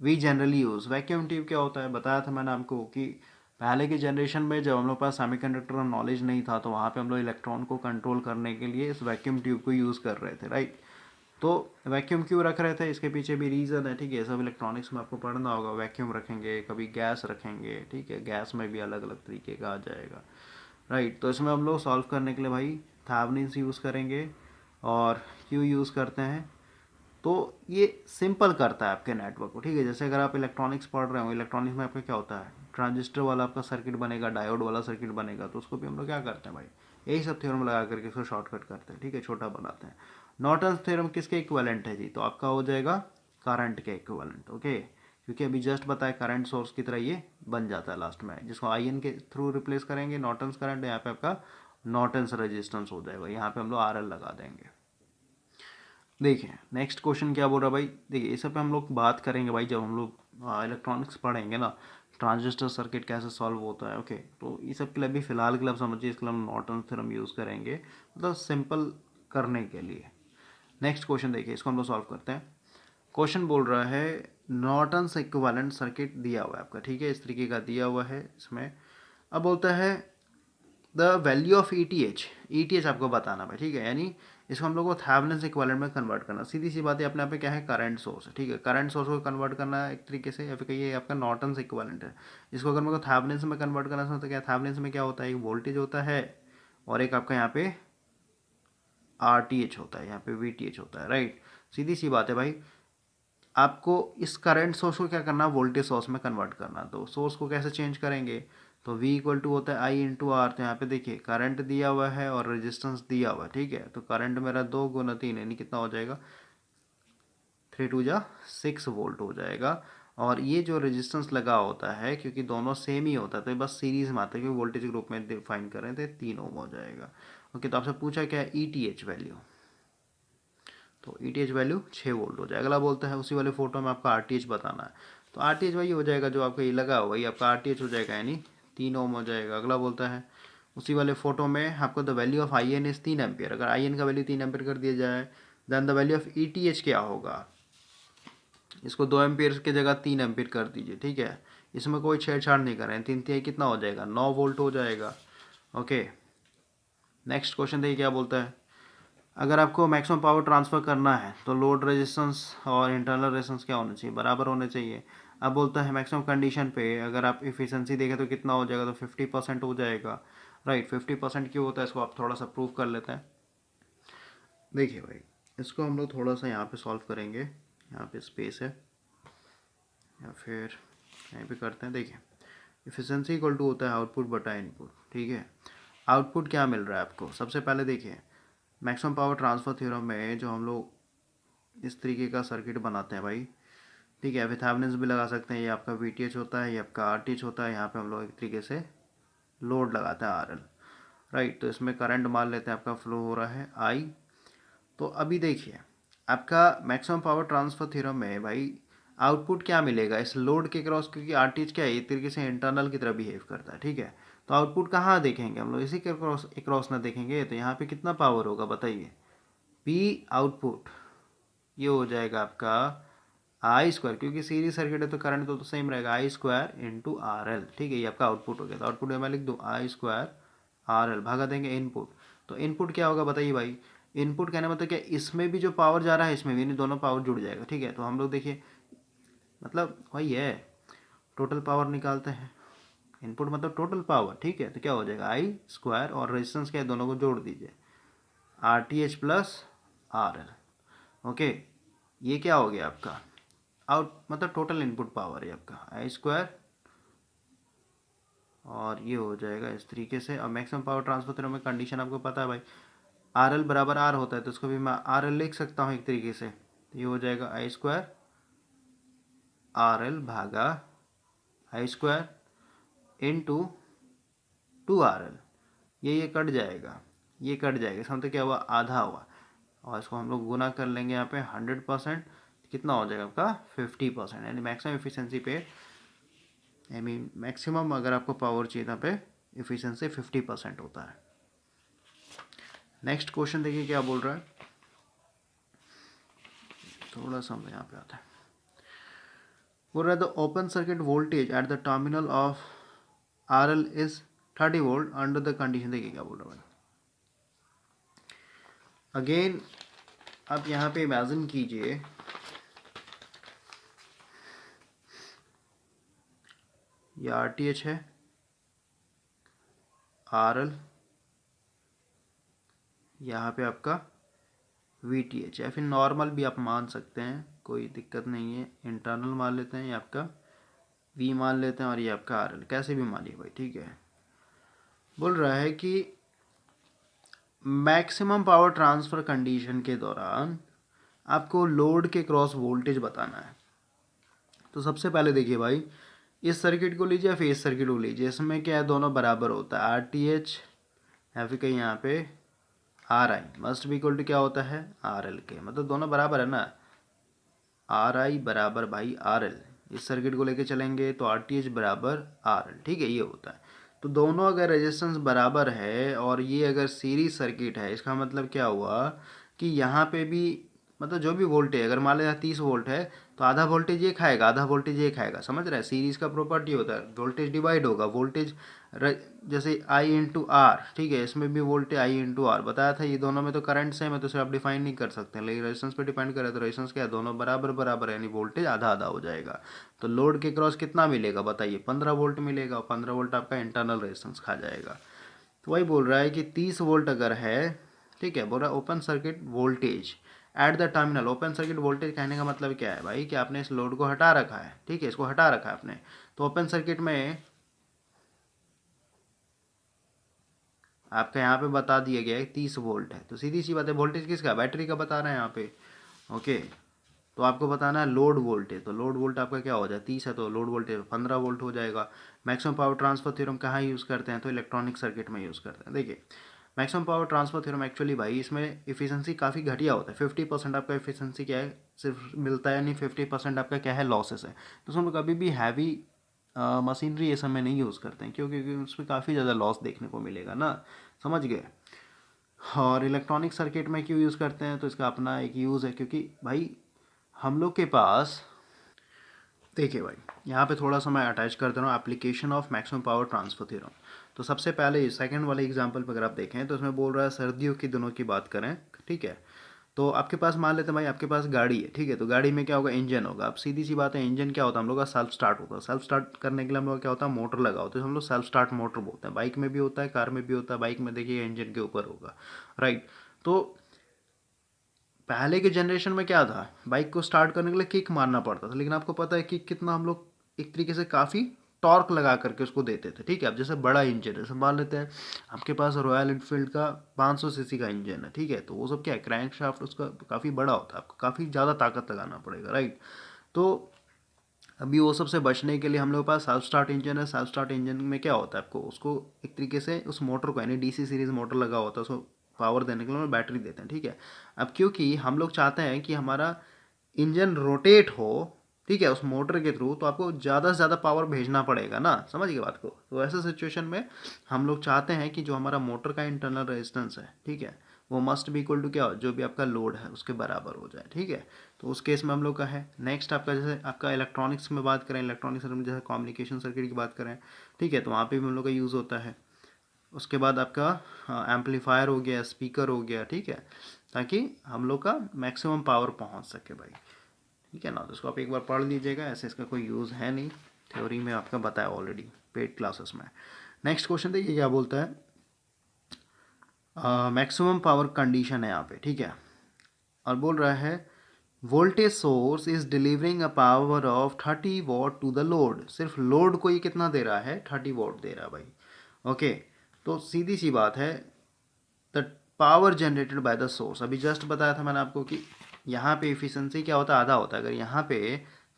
we generally use. Vacuum tube क्या होता है, बताया था मैंने आपको कि पहले के जनरेशन में जब हम लोग पास सेमीकंडक्टर का नॉलेज नहीं था, तो वहाँ पे हम लोग इलेक्ट्रॉन को कंट्रोल करने के लिए इस वैक्यूम ट्यूब को यूज़ कर रहे थे, राइट। तो वैक्यूम क्यों रख रहे थे, इसके पीछे भी रीज़न है, ठीक है। सब इलेक्ट्रॉनिक्स में आपको पढ़ना होगा, वैक्यूम रखेंगे, कभी गैस रखेंगे, ठीक है, गैस में भी अलग अलग तरीके का आ जाएगा, राइट। तो इसमें हम लोग सॉल्व करने के लिए भाई थेवेनिन्स यूज़ करेंगे। और क्यों यूज़ करते हैं, तो ये सिंपल करता है आपके नेटवर्क को, ठीक है। जैसे अगर आप इलेक्ट्रॉनिक्स पढ़ रहे हो, इलेक्ट्रॉनिक्स में आपका क्या होता है, ट्रांजिस्टर वाला आपका सर्किट बनेगा, डायोड वाला सर्किट बनेगा, तो उसको भी हम लोग क्या करते हैं भाई, यही सब थ्योरम लगा करके इसको शॉर्टकट करते हैं, ठीक है, छोटा बनाते हैं। नॉर्टन्स थ्योरम किसके इक्विवेलेंट है जी, तो आपका हो जाएगा करंट के इक्विवेलेंट, ओके। क्योंकि अभी जस्ट बताया करंट सोर्स की तरह ये बन जाता है लास्ट में, जिसको आई एन के थ्रू रिप्लेस करेंगे नॉर्टन्स करंट, यहाँ पे आपका नॉर्टन्स रेजिस्टेंस हो जाएगा, यहाँ पे हम लोग आर एल लगा देंगे। देखिए नेक्स्ट क्वेश्चन क्या बोल रहा है भाई, देखिए इस सब पे हम लोग बात करेंगे भाई जब हम लोग इलेक्ट्रॉनिक्स पढ़ेंगे ना, ट्रांजिस्टर सर्किट कैसे सॉल्व होता है। ओके, तो ये सब के लिए अभी फिलहाल के लिए आप समझिए, इसके लिए हम नॉर्टन थ्योरम यूज़ करेंगे, मतलब सिंपल करने के लिए। नेक्स्ट क्वेश्चन देखिए, इसको हम लोग सॉल्व करते हैं। क्वेश्चन बोल रहा है नॉर्टन्स इक्विवेलेंट सर्किट दिया हुआ है आपका, ठीक है, इस तरीके का दिया हुआ है इसमें। अब बोलता है the value of E T H आपको बताना भाई, ठीक है, यानी इसको हम लोग को थेवेनिन इक्विवेलेंट में कन्वर्ट करना। सीधी सी बात है, अपने आप पे क्या है, करंट सोर्स है, ठीक है, करंट सोर्स को कन्वर्ट करना है एक तरीके से, या फिर कहिए आपका नॉर्टन्स इक्विवेलेंट है। इसको अगर मेरे को थेवेनिन में कन्वर्ट करना है तो क्या, थेवेनिन में क्या होता है, एक वोल्टेज होता है और एक आपका यहाँ पे आर टी एच होता है, यहाँ पे वी टी एच होता है, राइट। सीधी सी बात है भाई, आपको इस करंट सोर्स को क्या करना, वोल्टेज सोर्स में कन्वर्ट करना। तो सोर्स को कैसे चेंज करेंगे, तो V इक्वल टू होता है आई इंटू आर। तो यहाँ पे देखिए करंट दिया हुआ है और रेजिस्टेंस दिया हुआ है, ठीक है, तो करंट मेरा 2 गुना 3 यानी कितना हो जाएगा, 3 टू जा 6 वोल्ट हो जाएगा। और ये जो रेजिस्टेंस लगा होता है, क्योंकि दोनों सेम ही होता है तो ये बस सीरीज में आता है, क्योंकि वोल्टेज ग्रुप में डिफाइन कर रहे हैं, तो 3 ओम हो जाएगा। ओके, तो आपसे पूछा क्या है, ई टी एच वैल्यू, तो ई टी एच वैल्यू 6 वोल्ट हो जाएगा। अगला बोलता है उसी वाले फोटो में आपका आर टी एच बताना है, तो आर टी एच वही हो जाएगा जो आपका ये लगा हुआ, वही आपका आर टी एच हो जाएगा, यानी 3 ओम हो जाएगा। अगला बोलता है उसी वाले फोटो में आपको the value of I N is 3 ampere. अगर आई एन का वैल्यू 3 एम्पियर कर दिया जाए, then the value of E T H क्या होगा, इसको 2 एम्पियर की जगह 3 एम्पियर कर दीजिए, ठीक है, इसमें कोई छेड़छाड़ नहीं कर रहे हैं, 3 3 कितना हो जाएगा, 9 वोल्ट हो जाएगा। ओके, नेक्स्ट क्वेश्चन देखिए क्या बोलता है, अगर आपको मैक्सिमम पावर ट्रांसफ़र करना है तो लोड रेजिस्टेंस और इंटरनल रेजिस्टेंस क्या होना चाहिए, बराबर होने चाहिए। अब बोलता है मैक्सिमम कंडीशन पे अगर आप इफिशिएंसी देखें तो कितना हो जाएगा, तो 50% हो जाएगा, राइट। 50% क्यों होता है, इसको आप थोड़ा सा प्रूव कर लेते हैं। देखिए भाई, इसको हम लोग थोड़ा सा यहाँ पे सॉल्व करेंगे, यहाँ पे स्पेस है या फिर यहीं पे करते हैं। देखिए इफिशिएंसी इक्वल टू होता है आउटपुट बटा इनपुट, ठीक है। आउटपुट क्या मिल रहा है आपको, सबसे पहले देखिए मैक्सिमम पावर ट्रांसफ़र थ्योरम में जो हम लोग इस तरीके का सर्किट बनाते हैं भाई, ठीक है, थेवेनिन भी लगा सकते हैं, ये आपका वी टी एच होता है, ये आपका आर टी एच होता है, यहाँ पे हम लोग एक तरीके से लोड लगाते हैं आर एल, राइट। तो इसमें करंट मान लेते हैं आपका फ्लो हो रहा है आई। तो अभी देखिए आपका मैक्सिमम पावर ट्रांसफ़र थ्योरम में भाई आउटपुट क्या मिलेगा इस लोड के क्रॉस, क्योंकि आर टी एच क्या है, एक तरीके से इंटरनल की तरह बिहेव करता है, ठीक है। तो आउटपुट कहाँ देखेंगे हम लोग, इसी के क्रॉस ना देखेंगे, तो यहाँ पे कितना पावर होगा बताइए, पी आउटपुट ये हो जाएगा आपका आई स्क्वायर, क्योंकि सीरीज सर्किट है तो करंट तो सेम रहेगा, आई स्क्वायर इंटू आर एल, ठीक है, ये आपका आउटपुट हो गया। तो आउटपुट में मैं लिख दूँ आई स्क्वायर आर एल, भागा देंगे इनपुट। तो इनपुट क्या होगा बताइए भाई, इनपुट कहने मतलब क्या, इसमें भी जो पावर जा रहा है इसमें भी, नहीं दोनों पावर जुड़ जाएगा, ठीक है। तो हम लोग देखिए मतलब वही है, टोटल पावर निकालते हैं, इनपुट मतलब टोटल पावर, ठीक है। तो क्या हो जाएगा आई स्क्वायर और रेजिस्टेंस क्या है, दोनों को जोड़ दीजिए, R T H plus R L. Okay, ये क्या हो गया आपका आउट, मतलब टोटल इनपुट पावर है आपका आई स्क्वायर, और ये हो जाएगा इस तरीके से। और मैक्सिमम पावर ट्रांसफर थ्योरम में कंडीशन आपको पता है भाई, आर एल बराबर आर होता है, तो इसको भी मैं आर एल लिख सकता हूँ एक तरीके से। तो ये हो जाएगा आई स्क्वायर आर एल भागा आई स्क्वायर इंटू 2 RL, ये कट जाएगा, ये कट जाएगा, इसका मतलब क्या हुआ, आधा हुआ। और इसको हम लोग गुना कर लेंगे यहाँ पे 100%, कितना हो जाएगा आपका 50%, यानी मैक्सिमम एफिशिएंसी पे, आई मीन मैक्सिमम अगर आपको पावर चाहिए था पे एफिशिएंसी 50% होता है। नेक्स्ट क्वेश्चन देखिए क्या बोल रहा है, थोड़ा सा हम यहाँ पे आता है, बोल रहा है the open circuit voltage at the terminal of are L is 30 volt under the condition. देखिए क्या बोल रहा है अगेन, आप यहाँ पे इमेजिन कीजिए ये आर टी एच है, आर एल यहाँ पे आपका वी टी एच, या फिर नॉर्मल भी आप मान सकते हैं, कोई दिक्कत नहीं है, इंटरनल मान लेते हैं, ये आपका वी मान लेते हैं, और ये आपका आर एल, कैसे भी मानिए भाई, ठीक है। बोल रहा है कि मैक्सिमम पावर ट्रांसफ़र कंडीशन के दौरान आपको लोड के क्रॉस वोल्टेज बताना है। तो सबसे पहले देखिए भाई, इस सर्किट को लीजिए या फिर इस सर्किट को लीजिए, इसमें क्या है, दोनों बराबर होता है, आर टी एच या फिर कहीं यहाँ पे आर आई मस्ट भी इक्वल टू क्या होता है, आर एल के, मतलब दोनों बराबर है ना, आर आई बराबर भाई आर एल। इस सर्किट को लेके चलेंगे तो आर टी एच बराबर आर एल, ठीक है, ये होता है। तो दोनों अगर रेजिस्टेंस बराबर है और ये अगर सीरीज सर्किट है, इसका मतलब क्या हुआ कि यहाँ पे भी, मतलब जो भी वोल्टेज, अगर मान लिया 30 वोल्ट है तो आधा वोल्टेज ये खाएगा, आधा वोल्टेज ये खाएगा, समझ रहे हैं। सीरीज का प्रॉपर्टी होता है, वोल्टेज डिवाइड होगा, वोल्टेज जैसे आई इंटू आर, ठीक है, इसमें भी वोल्टेज आई इंटू आर बताया था, ये दोनों में तो करंट सेम है तो इसे आप डिफाइन नहीं कर सकते, लेकिन रेजिस्टेंस पे डिपेंड करे तो रेजिस्टेंस क्या है, दोनों बराबर बराबर है, यानी वोल्टेज आधा आधा हो जाएगा। तो लोड के क्रॉस कितना मिलेगा बताइए, 15 वोल्ट मिलेगा, 15 वोल्ट आपका इंटरनल रेजिस्टेंस खा जाएगा। तो वही बोल रहा है कि 30 वोल्ट अगर है, ठीक है, बोल रहा है open circuit voltage at the terminal. Open circuit voltage कहने का मतलब क्या है भाई, कि आपने इस लोड को हटा रखा है, ठीक है, इसको हटा रखा है आपने। तो ओपन सर्किट में आपका यहाँ पे बता दिया गया है 30 वोल्ट है, तो सीधी सी बात है, वोल्टेज किसका, बैटरी का बता रहे हैं यहाँ पे। ओके, तो आपको बताना है लोड वोल्टेज, तो लोड वोल्ट आपका क्या हो जाए, 30 है तो लोड वोल्टेज 15 वोल्ट हो जाएगा। मैक्सिमम पावर ट्रांसफर थ्योरम कहाँ यूज़ करते हैं, तो इलेक्ट्रॉनिक सर्किट में यूज़ करते हैं। देखिए maximum power transfer theorem actually भाई इसमें इफिशिएंसी काफ़ी घटिया होता है, 50% आपका इफिशिएंसी क्या है सिर्फ मिलता है, नहीं 50% आपका क्या है लॉसेस है। तो उसमें कभी भी हैवी मशीनरी ये समय नहीं यूज़ करते हैं, क्योंकि उसमें काफ़ी ज़्यादा लॉस देखने को मिलेगा ना, समझ गए। और इलेक्ट्रॉनिक सर्किट में क्यों यूज़ करते हैं, तो इसका अपना एक यूज़ है, क्योंकि भाई हम लोग के पास, देखिए भाई यहाँ पे थोड़ा सा मैं अटैच कर दे रहा हूँ application of maximum power transfer theorem. तो सबसे पहले सेकंड वाले एग्जांपल पर अगर आप देखें तो इसमें बोल रहा है सर्दियों के दिनों की बात करें, ठीक है। तो आपके पास मान लेते हैं भाई आपके पास गाड़ी है, ठीक है, तो गाड़ी में क्या होगा, इंजन होगा। अब सीधी सी बात है, इंजन क्या होता है हम लोग का, सेल्फ स्टार्ट होता है। सेल्फ स्टार्ट करने के लिए हम लोग क्या होता है, मोटर लगा होता है, तो हम लोग सेल्फ स्टार्ट मोटर बोलते हैं। बाइक में भी होता है, कार में भी होता है, बाइक में देखिए इंजन के ऊपर होगा, राइट। तो पहले के जनरेशन में क्या था, बाइक को स्टार्ट करने के लिए किक मारना पड़ता था, लेकिन आपको पता है कि कितना हम लोग एक तरीके से काफ़ी टॉर्क लगा करके उसको देते थे, ठीक है। अब जैसे बड़ा इंजन जैसे मान लेते हैं आपके पास रॉयल इनफील्ड का 500 सीसी का इंजन है, ठीक है, तो वो सब क्या है, क्रैंक शाफ्ट उसका काफ़ी बड़ा होता है, आपको काफ़ी ज़्यादा ताकत लगाना पड़ेगा, राइट। तो अभी वो सब से बचने के लिए हम लोग के पास सेल्फ स्टार्ट इंजन है। सेल्फ स्टार्ट इंजन में क्या होता है, आपको उसको एक तरीके से उस मोटर को, यानी डीसी सीरीज मोटर लगा होता है, उसको पावर देने के लिए बैटरी देते हैं, ठीक है। अब क्योंकि हम लोग चाहते हैं कि हमारा इंजन रोटेट हो, ठीक है, उस मोटर के थ्रू, तो आपको ज़्यादा से ज़्यादा पावर भेजना पड़ेगा ना, समझ गए बात को। तो ऐसे सिचुएशन में हम लोग चाहते हैं कि जो हमारा मोटर का इंटरनल रेजिस्टेंस है, ठीक है, वो मस्ट भी इक्वल टू क्या हो, जो भी आपका लोड है उसके बराबर हो जाए, ठीक है। तो उस केस में हम लोग का है। नेक्स्ट आपका जैसे आपका इलेक्ट्रॉनिक्स में बात करें, इलेक्ट्रॉनिक्स में जैसे कम्युनिकेशन सर्किट की बात करें, ठीक है, तो वहाँ पे भी हम लोग का यूज़ होता है। उसके बाद आपका एम्पलीफायर हो गया, स्पीकर हो गया, ठीक है, ताकि हम लोग का मैक्सिमम पावर पहुँच सके भाई, ठीक है ना। तो इसको आप एक बार पढ़ लीजिएगा, ऐसे इसका कोई यूज़ है नहीं, थ्योरी में आपका बताया ऑलरेडी पेड क्लासेस में। नेक्स्ट क्वेश्चन देखिए क्या बोलता है, मैक्सिमम पावर कंडीशन है यहाँ पे, ठीक है, और बोल रहा है voltage source is delivering a power of 30 watt to the load. सिर्फ लोड को ये कितना दे रहा है, 30 वॉट दे रहा है भाई। ओके, तो सीधी सी बात है, the power generated by the source, अभी जस्ट बताया था मैंने आपको कि यहाँ पे इफिशिएंसी क्या होता है, आधा होता है। अगर यहाँ पे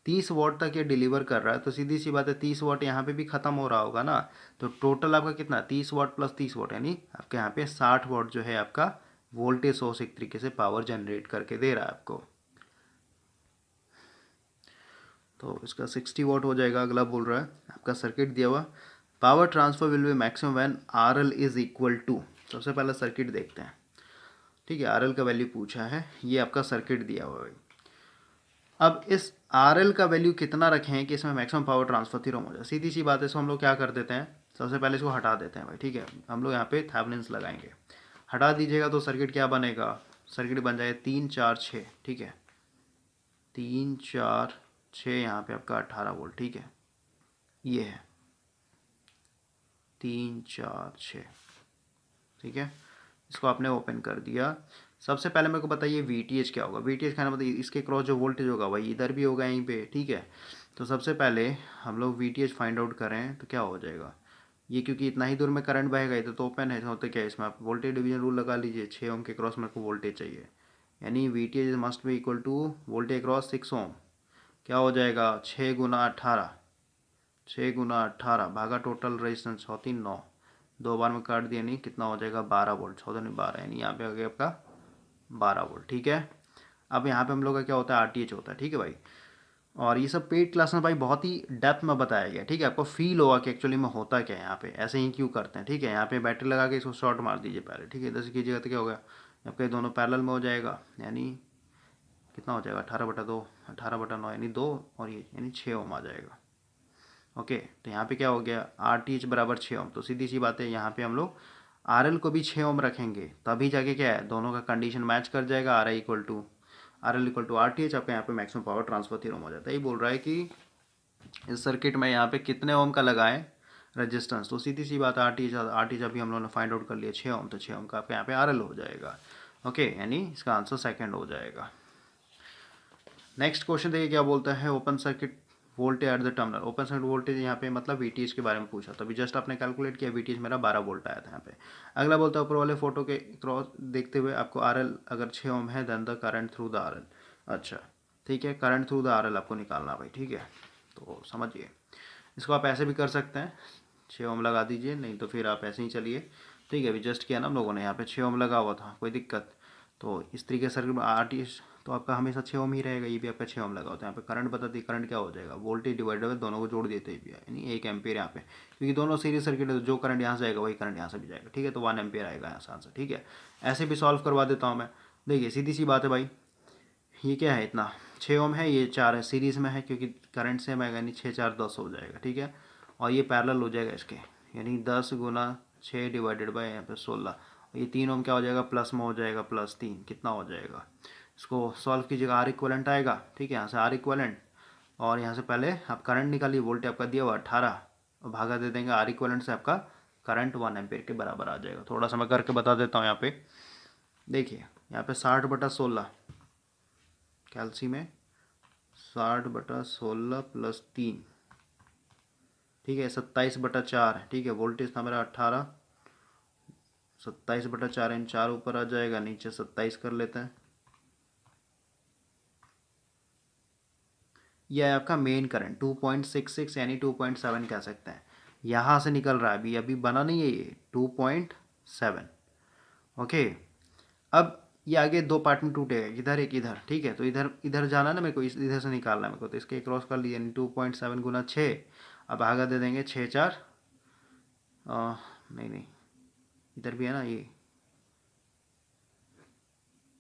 30 वॉट तक ये डिलीवर कर रहा है तो सीधी सी बात है 30 वॉट यहाँ पे भी ख़त्म हो रहा होगा ना। तो टोटल आपका कितना, 30 वॉट प्लस 30 वॉट, यानी आपके यहाँ पे 60 वॉट जो है आपका वोल्टेज सोर्स एक तरीके से पावर जनरेट करके दे रहा है आपको। तो इसका 60 वॉट हो जाएगा। अगला बोल रहा है आपका सर्किट दिया हुआ, power transfer will be maximum when R L is equal to. सबसे पहले सर्किट देखते हैं, ठीक है, आर एल का वैल्यू पूछा है, ये आपका सर्किट दिया हुआ है। अब इस आर एल का वैल्यू कितना रखें कि इसमें मैक्सिमम पावर ट्रांसफर थ्योरम हो जाए। सीधी सी बात है, इसको हम लोग क्या कर देते हैं, सबसे पहले इसको हटा देते हैं भाई, ठीक है। हम लोग यहाँ पे थेवेनिन्स लगाएंगे, हटा दीजिएगा तो सर्किट क्या बनेगा, सर्किट बन जाएगा 3 4 6, ठीक है, 3 4 6, यहाँ पे आपका 18 वोल्ट, ठीक है, ये है 3 4 6, ठीक है। इसको आपने ओपन कर दिया। सबसे पहले मेरे को बताइए वी टी एच क्या होगा। वी टी एच कहना मतलब इसके क्रॉस जो वोल्टेज होगा वही इधर भी होगा यहीं पे, ठीक है। तो सबसे पहले हम लोग we T H find out करें तो क्या हो जाएगा, ये क्योंकि इतना ही दूर में करंट बहेगा, इधर तो ओपन है, तो क्या है इसमें आप वोल्टेज डिवीजन रूल लगा लीजिए, 6 ओम के क्रॉस मेरे को वोल्टेज चाहिए, यानी V T H must be equal to voltage cross 6 ohm, क्या हो जाएगा 6 × 18, 6 × 18 भागा टोटल रेजिस्टेंस 100 9, 2 बार में काट दिया, नहीं कितना हो जाएगा 12 वोल्ट, 14 नहीं 12, यानी यहाँ पे आ गया आपका 12 वोल्ट। ठीक है, अब यहाँ पे हम लोग का क्या होता है RTH होता है। ठीक है भाई, और ये सब पेड क्लास में भाई बहुत ही डेप्थ में बताया गया। ठीक है, आपको फील होगा कि एक्चुअली में होता क्या है यहाँ पे, ऐसे ही क्यों करते हैं। ठीक है, यहाँ पे बैटरी लगा के इसको शॉर्ट मार दीजिए पहले। ठीक है, इधर से कीजिएगा तो क्या होगा, आपके दोनों पैरेलल में हो जाएगा, यानी कितना हो जाएगा 18/2, 18/9 यानी 2, और ये यानी 6 ओम आ जाएगा। ओके, तो यहाँ पे क्या हो गया RTH बराबर 6 ओम। तो सीधी सी बात है, यहाँ पे हम लोग RL को भी 6 ओम रखेंगे, तभी जाके क्या है दोनों का कंडीशन मैच कर जाएगा। RL इक्वल टू RTH, आपका यहाँ पे मैक्सिमम पावर ट्रांसफर थ्योरम हो जाता है। ये बोल रहा है कि इस सर्किट में यहाँ पे कितने ओम का लगाएं रेजिस्टेंस, तो सीधी सी बात RTH अभी हम लोगों ने फाइंड आउट कर लिया 6 ओम, तो 6 ओम का आपका यहाँ पे RL हो जाएगा। ओके, यानी इसका आंसर सेकंड हो जाएगा। नेक्स्ट क्वेश्चन देखिए क्या बोलता है, open circuit voltage at the terminal. Open circuit voltage यहाँ पे मतलब VTH के बारे में पूछा, तो अभी जस्ट आपने कैलकुलेट किया, VTH मेरा 12 वोल्ट आया था यहाँ पे। अगला बोलता है ऊपर वाले फोटो के क्रॉस देखते हुए आपको RL अगर 6 ओम है, then the current through the RL। अच्छा ठीक है, करंट थ्रू द RL आपको निकालना भाई। ठीक है, तो समझिए, इसको आप ऐसे भी कर सकते हैं, 6 ओम लगा दीजिए, नहीं तो फिर आप ऐसे ही चलिए। ठीक है, अभी जस्ट किया ना हम लोगों ने, यहाँ पे 6 ओम लगा हुआ था, कोई दिक्कत, तो इस तरीके से सर्किट में RTH तो आपका हमेशा 6 ओम ही रहेगा, ये भी आपका 6 ओम लगा होता है। यहाँ पे करंट बताती है, करंट क्या हो जाएगा वोल्टेज डिवाइडेड बाय दोनों को जोड़ देते ही भी है, यानी 1 एम्पियर यहाँ पे, क्योंकि दोनों सीरीज सर्किट है, तो जो करंट यहाँ से जाएगा वही करंट यहाँ से भी जाएगा। ठीक है, तो 1 एम्पियर आएगा यहाँ से आंसर। ठीक है, ऐसे भी सॉल्व करवा देता हूँ मैं। देखिए सीधी सी बात है भाई, ये क्या है इतना 6 ओम है, ये 4 है, सीरीज़ में है क्योंकि करंट सेम आएगा, यानी 6 4 10 हो जाएगा। ठीक है, और ये पैरेलल हो जाएगा इसके, यानी 10 × 6 डिवाइडेड बाय यहाँ पे 16, ये 3 ओम क्या हो जाएगा प्लस में हो जाएगा, +3 कितना हो जाएगा, इसको सॉल्व कीजिएगा, R इक्वलेंट आएगा। ठीक है, यहाँ से R इक्वलेंट, और यहाँ से पहले आप करंट निकालिए, वोल्टेज आपका दिया हुआ 18, और भागा दे देंगे R इक्वलेंट से, आपका करंट 1 एम्पियर के बराबर आ जाएगा। थोड़ा सा मैं करके बता देता हूँ यहाँ पे। देखिए यहाँ पे 60/16 कैल्सी में 60/16 + 3, ठीक है 27/4। ठीक है, वोल्टेज था मेरा 18, 27/4 इन 4 ऊपर आ जाएगा, नीचे 27 कर लेते हैं। यह है आपका मेन करंट 2.66 यानी 2.7 कह सकते हैं, यहाँ से निकल रहा है, अभी बना नहीं है ये 2.7। ओके, अब ये आगे दो पार्ट में टूटेगा, इधर एक इधर। ठीक है, तो इधर इधर जाना ना मेरे को, इधर से निकालना है मेरे को, तो इसके क्रॉस कर लिया, 2.7 × 6, अब आगे दे देंगे 6 4, नहीं नहीं इधर भी है ना ये।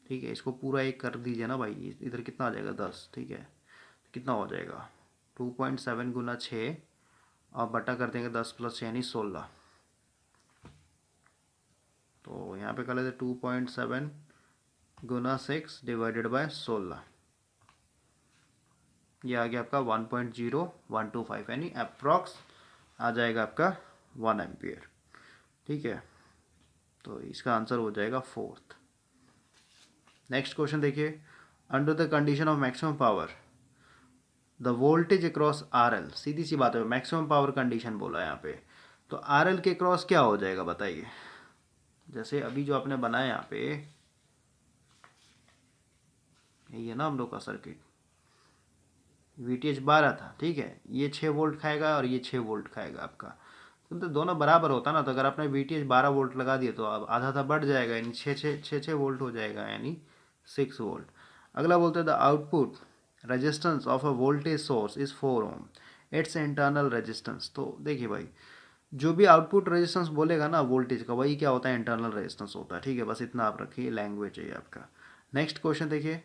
ठीक है, इसको पूरा एक कर दीजिए ना भाई, इधर कितना आ जाएगा 10। ठीक है, कितना हो जाएगा 2.7 × 6 और बटा कर देंगे 10 + 6 यानी 16, तो यहाँ पे कर लेते 2.7 × 6 डिवाइडेड बाय 16, ये आ गया आपका 1.0125, यानी अप्रॉक्स आ जाएगा आपका 1 एम्पियर। ठीक है, तो इसका आंसर हो जाएगा 4th। नेक्स्ट क्वेश्चन देखिए, under the condition of maximum power the voltage across RL। सीधी सी बात है, मैक्सिमम पावर कंडीशन बोला है यहाँ पे, तो RL के क्रॉस क्या हो जाएगा बताइए। जैसे अभी जो आपने बनाया यहाँ पे, यही है ना हम लोग का सर्किट, VTH 12 था। ठीक है, ये 6 वोल्ट खाएगा और ये 6 वोल्ट खाएगा आपका, तो दोनों बराबर होता ना, तो अगर आपने VTH 12 वोल्ट लगा दिया तो अब आधा बढ़ जाएगा, यानी 6 वोल्ट हो जाएगा, यानी 6 वोल्ट। अगला बोलते हैं the output resistance of a voltage source is 4 ohm, it's internal resistance. तो देखिए भाई, जो भी आउटपुट रेजिस्टेंस बोलेगा ना वोल्टेज का, वही क्या होता है इंटरनल रेजिस्टेंस होता है। ठीक है, बस इतना आप रखिए, लैंग्वेज है आपका। नेक्स्ट क्वेश्चन देखिए,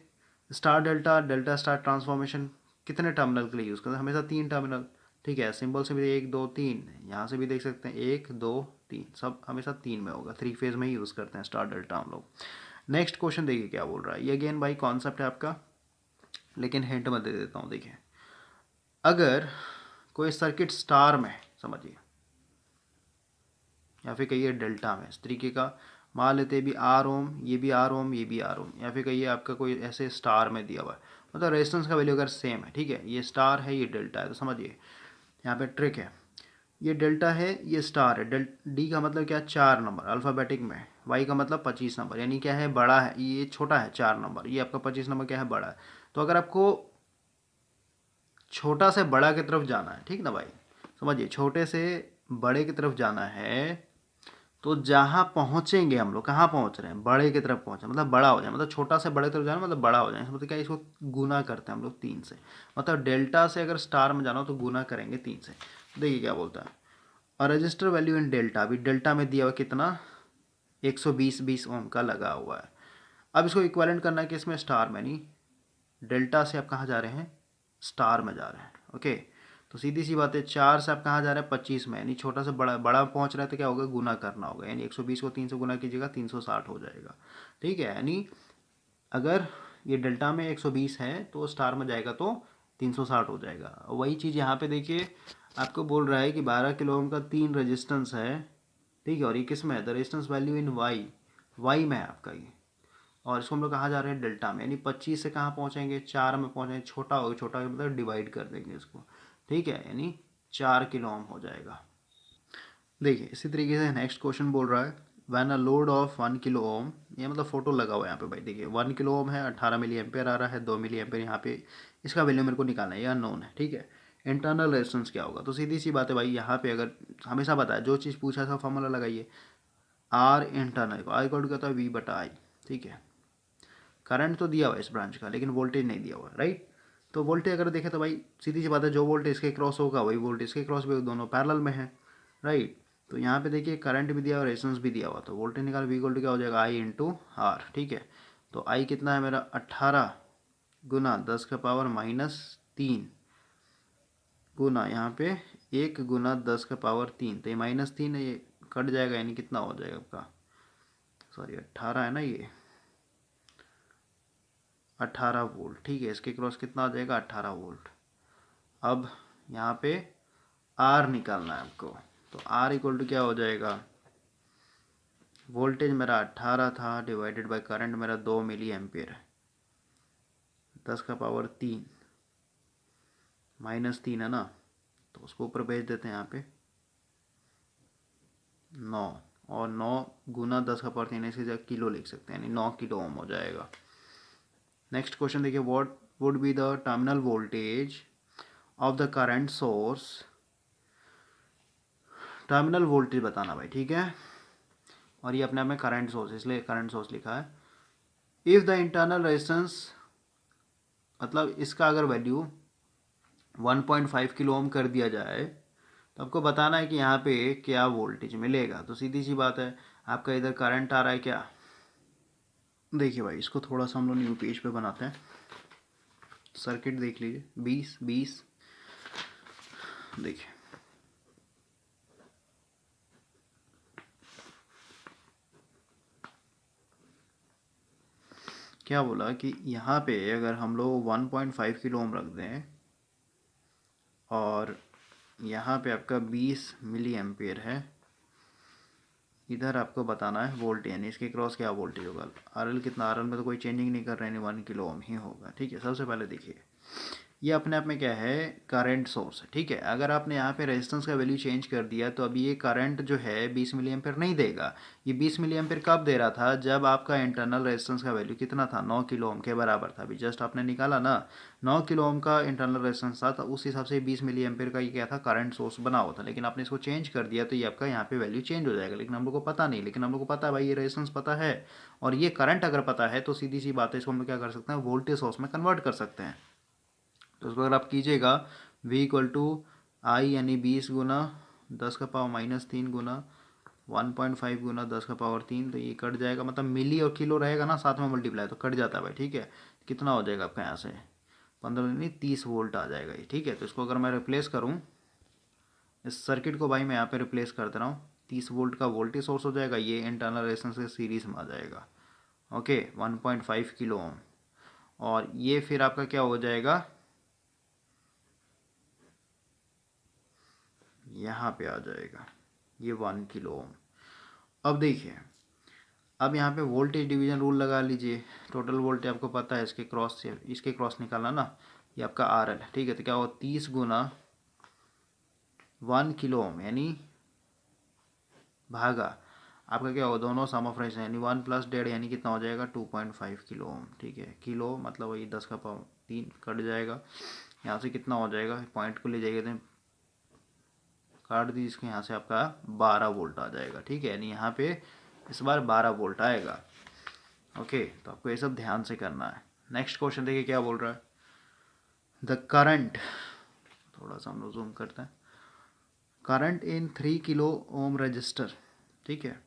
star delta delta star transformation कितने टर्मिनल के लिए यूज़ करते हैं, हमेशा 3 टर्मिनल। ठीक है, सिंबल से भी 1 2 3, यहाँ से भी देख सकते हैं 1 2 3, सब हमेशा 3 में होगा, 3 फेज में ही यूज़ करते हैं स्टार डेल्टा हम लोग। नेक्स्ट क्वेश्चन देखिए क्या बोल रहा है, ये अगेन भाई कॉन्सेप्ट है आपका, लेकिन हिंट मैं दे देता हूँ। देखिए अगर कोई सर्किट स्टार में समझिए, या फिर कहिए डेल्टा में, इस तरीके का मान लेते भी R ओम, ये भी R ओम, ये भी R ओम, या फिर कहिए आपका कोई ऐसे स्टार में दिया हुआ है, मतलब रेजिस्टेंस का वैल्यू अगर सेम है। ठीक है, ये स्टार है ये डेल्टा है, तो समझिए यहाँ पे ट्रिक है, ये डेल्टा है ये स्टार है, D का मतलब क्या है 4 नंबर अल्फ़ाबेटिक में, Y का मतलब 25 नंबर, यानी क्या है बड़ा है, ये छोटा है 4 नंबर, ये आपका 25 नंबर क्या है बड़ा है। तो अगर आपको छोटा से बड़ा की तरफ जाना है, ठीक ना भाई, समझिए, छोटे से बड़े की तरफ जाना है। तो जहाँ पहुँचेंगे हम लोग, कहाँ पहुँच रहे हैं, बड़े की तरफ पहुँचे, मतलब बड़ा हो जाए, मतलब छोटा से बड़े की तरफ जाना मतलब बड़ा हो जाए, मतलब क्या, इसको गुना करते हैं हम लोग 3 से, मतलब डेल्टा से अगर स्टार में जाना हो तो गुना करेंगे 3 से। देखिए क्या बोलता है, और रजिस्टर वैल्यू इन डेल्टा, अभी डेल्टा में दिया हुआ कितना, 120 ओम का लगा हुआ है। अब इसको इक्विवेलेंट करना है कि इसमें स्टार में नहीं, डेल्टा से आप कहाँ जा रहे हैं, स्टार में जा रहे हैं। ओके, तो सीधी सी बात है, 4 से आप कहाँ जा रहे हैं, 25 में, यानी छोटा से बड़ा, बड़ा पहुँच रहा है तो क्या होगा, गुना करना होगा, यानी 120 को 3 से गुना कीजिएगा, 360 हो जाएगा। ठीक है, यानी अगर ये डेल्टा में 120 है तो स्टार में जाएगा तो 360 हो जाएगा। वही चीज़ यहाँ पे देखिए, आपको बोल रहा है कि 12 किलो ओम का 3 रेजिस्टेंस है, ठीक है, और ये किस में है, the resistance value in Y में है आपका ये, और इसको हम लोग कहाँ जा रहे हैं, डेल्टा में, यानी 25 से कहाँ पहुँचेंगे, 4 में पहुँचेंगे, छोटा होगा, छोटा होगा मतलब डिवाइड कर देंगे इसको, ठीक है, यानी 4 किलो ओम हो जाएगा। देखिए इसी तरीके से नेक्स्ट क्वेश्चन बोल रहा है, when a load of 1 kilo ohm, ये मतलब फोटो लगा हुआ है यहाँ पे भाई, देखिए 1 किलो ओम है, 18 मिली एम्पेयर आ रहा है, 2 मिली एम्पेयर यहाँ पे, इसका वैल्यू मेरे को निकालना है, ये अननोन है, ठीक है। इंटरनल रेजिस्टेंस क्या होगा, तो सीधी सी बात है भाई, यहाँ पे अगर हमेशा बताया जो चीज़ पूछा था फॉर्मूला लगाइए, आर इंटरनल को, आई इक्वल टू क्या होता है, वी बटा आई, ठीक है। करंट तो दिया हुआ है इस ब्रांच का, लेकिन वोल्टेज नहीं दिया हुआ, राइट। तो वोल्टेज अगर देखें तो भाई सीधी सी बात है, जो वोल्टेज इसके क्रॉस होगा वही वोल्टेज इसके क्रॉस भी, दोनों पैरेलल में है, राइट। तो यहाँ पे देखिए करंट भी दिया हुआ, रेजिस्टेंस भी दिया हुआ, तो वोल्टेज निकाल, वी इक्वल टू क्या हो जाएगा, आई इंटू आर, ठीक है। तो आई कितना है मेरा, 18 गुना 10⁻³ गुना यहाँ पे 1 गुना 10⁻3, तो ये -3 है, ये कट जाएगा, यानी कितना हो जाएगा आपका, सॉरी 18 है ना ये, 18 वोल्ट, ठीक है। इसके क्रॉस कितना आ जाएगा, 18 वोल्ट। अब यहाँ पे आर निकालना है आपको, तो आर इक्वल टू क्या हो जाएगा, वोल्टेज मेरा 18 था डिवाइडेड बाय करंट मेरा 2 मिली एम्पियर है, 10⁻3 -3 है ना, तो उसको ऊपर भेज देते हैं यहाँ पे 9, और 9 गुना 10⁻3, इसकी जगह किलो लिख सकते हैं, यानी 9 किलो ओम हो जाएगा। नेक्स्ट क्वेश्चन देखिए, what would be the terminal voltage of the current source, terminal voltage बताना भाई, ठीक है। और ये अपने आप में करंट सोर्स, इसलिए करंट सोर्स लिखा है। इफ़ द इंटरनल रेजिस्टेंस, मतलब इसका अगर वैल्यू 1.5 किलो ओम कर दिया जाए, तो आपको बताना है कि यहाँ पे क्या वोल्टेज मिलेगा। तो सीधी सी बात है, आपका इधर करंट आ रहा है क्या, देखिए भाई इसको थोड़ा सा हम लोग न्यू पेज पे बनाते हैं, सर्किट देख लीजिए, 20 देखिए क्या बोला कि यहाँ पे अगर हम लोग 1.5 किलो ओम रख दें, और यहाँ पे आपका 20 मिली एम्पियर है, इधर आपको बताना है वोल्टेज, यानी इसके क्रॉस क्या वोल्टेज होगा, आरएल कितना, आरएल में तो कोई चेंजिंग नहीं कर रहे हैं, 1 किलो ओम ही होगा, ठीक है। सबसे पहले देखिए, ये अपने आप में क्या है, करंट सोर्स है, ठीक है। अगर आपने यहाँ पे रेजिस्टेंस का वैल्यू चेंज कर दिया, तो अभी ये करंट जो है 20 मिली एम्पेयर नहीं देगा। ये 20 मिली एम्पेयर कब दे रहा था, जब आपका इंटरनल रेजिस्टेंस का वैल्यू कितना था, 9 किलो ओम के बराबर था। अभी जस्ट आपने निकाला ना, 9 किलो ओम का इंटरनल रेजिस्टेंस था, तो उस हिसाब से 20 मिली एम्पेयर का ये क्या था, करंट सोर्स बना हुआ था। लेकिन आपने इसको चेंज कर दिया, तो ये आपका यहाँ पे वैल्यू चेंज हो जाएगा, लेकिन हम लोग को पता नहीं। लेकिन हम लोग को पता है भाई, ये रेजिस्टेंस पता है और ये करंट अगर पता है, तो सीधी सी बात है, इसको हम लोग क्या कर सकते हैं, वोल्टेज सोर्स में कन्वर्ट कर सकते हैं। तो उसको अगर आप कीजिएगा, v इक्वल टू आई, यानी 20 गुना 10⁻³ गुना 1.5 गुना 10⁻3, तो ये कट जाएगा, मतलब मिली और किलो रहेगा ना साथ में मल्टीप्लाई, तो कट जाता है भाई, ठीक है। कितना हो जाएगा आपका यहाँ से, 15 नहीं 30 वोल्ट आ जाएगा ये, ठीक है। तो इसको अगर मैं रिप्लेस करूँ, इस सर्किट को भाई मैं यहाँ पे रिप्लेस कर दे रहा हूँ, 30 वोल्ट का वोल्टेज सोर्स हो जाएगा, ये इंटरनल रेजिस्टेंस के सीरीज में आ जाएगा, ओके, 1.5 किलो ओम। और ये फिर आपका क्या हो जाएगा, यहाँ पे आ जाएगा ये 1 किलो ओम। अब देखिए, अब यहाँ पे वोल्टेज डिवीजन रूल लगा लीजिए, टोटल वोल्टेज आपको पता है, इसके क्रॉस से इसके क्रॉस निकालना ना, ये आपका आर एल है, ठीक है। तो क्या होगा, 30 गुना 1 किलो ओम, यानी भागा आपका क्या होगा, दोनों सम ऑफ रेशियो, यानी 1 + 1.5, यानी कितना हो जाएगा, 2.5 किलो ओम, ठीक है। किलो मतलब वही 10⁻3 कट जाएगा, यहाँ से कितना हो जाएगा, पॉइंट को ले जाइए तो काट दीजिए इसके, यहाँ से आपका 12 वोल्ट आ जाएगा। ठीक है, यानी यहाँ पे इस बार 12 वोल्ट आएगा। ओके, तो आपको ये सब ध्यान से करना है। नेक्स्ट क्वेश्चन देखिए क्या बोल रहा है। द करंट, थोड़ा सा हम लोग जूम करते हैं, current in 3 kilo ohm resistor. ठीक है,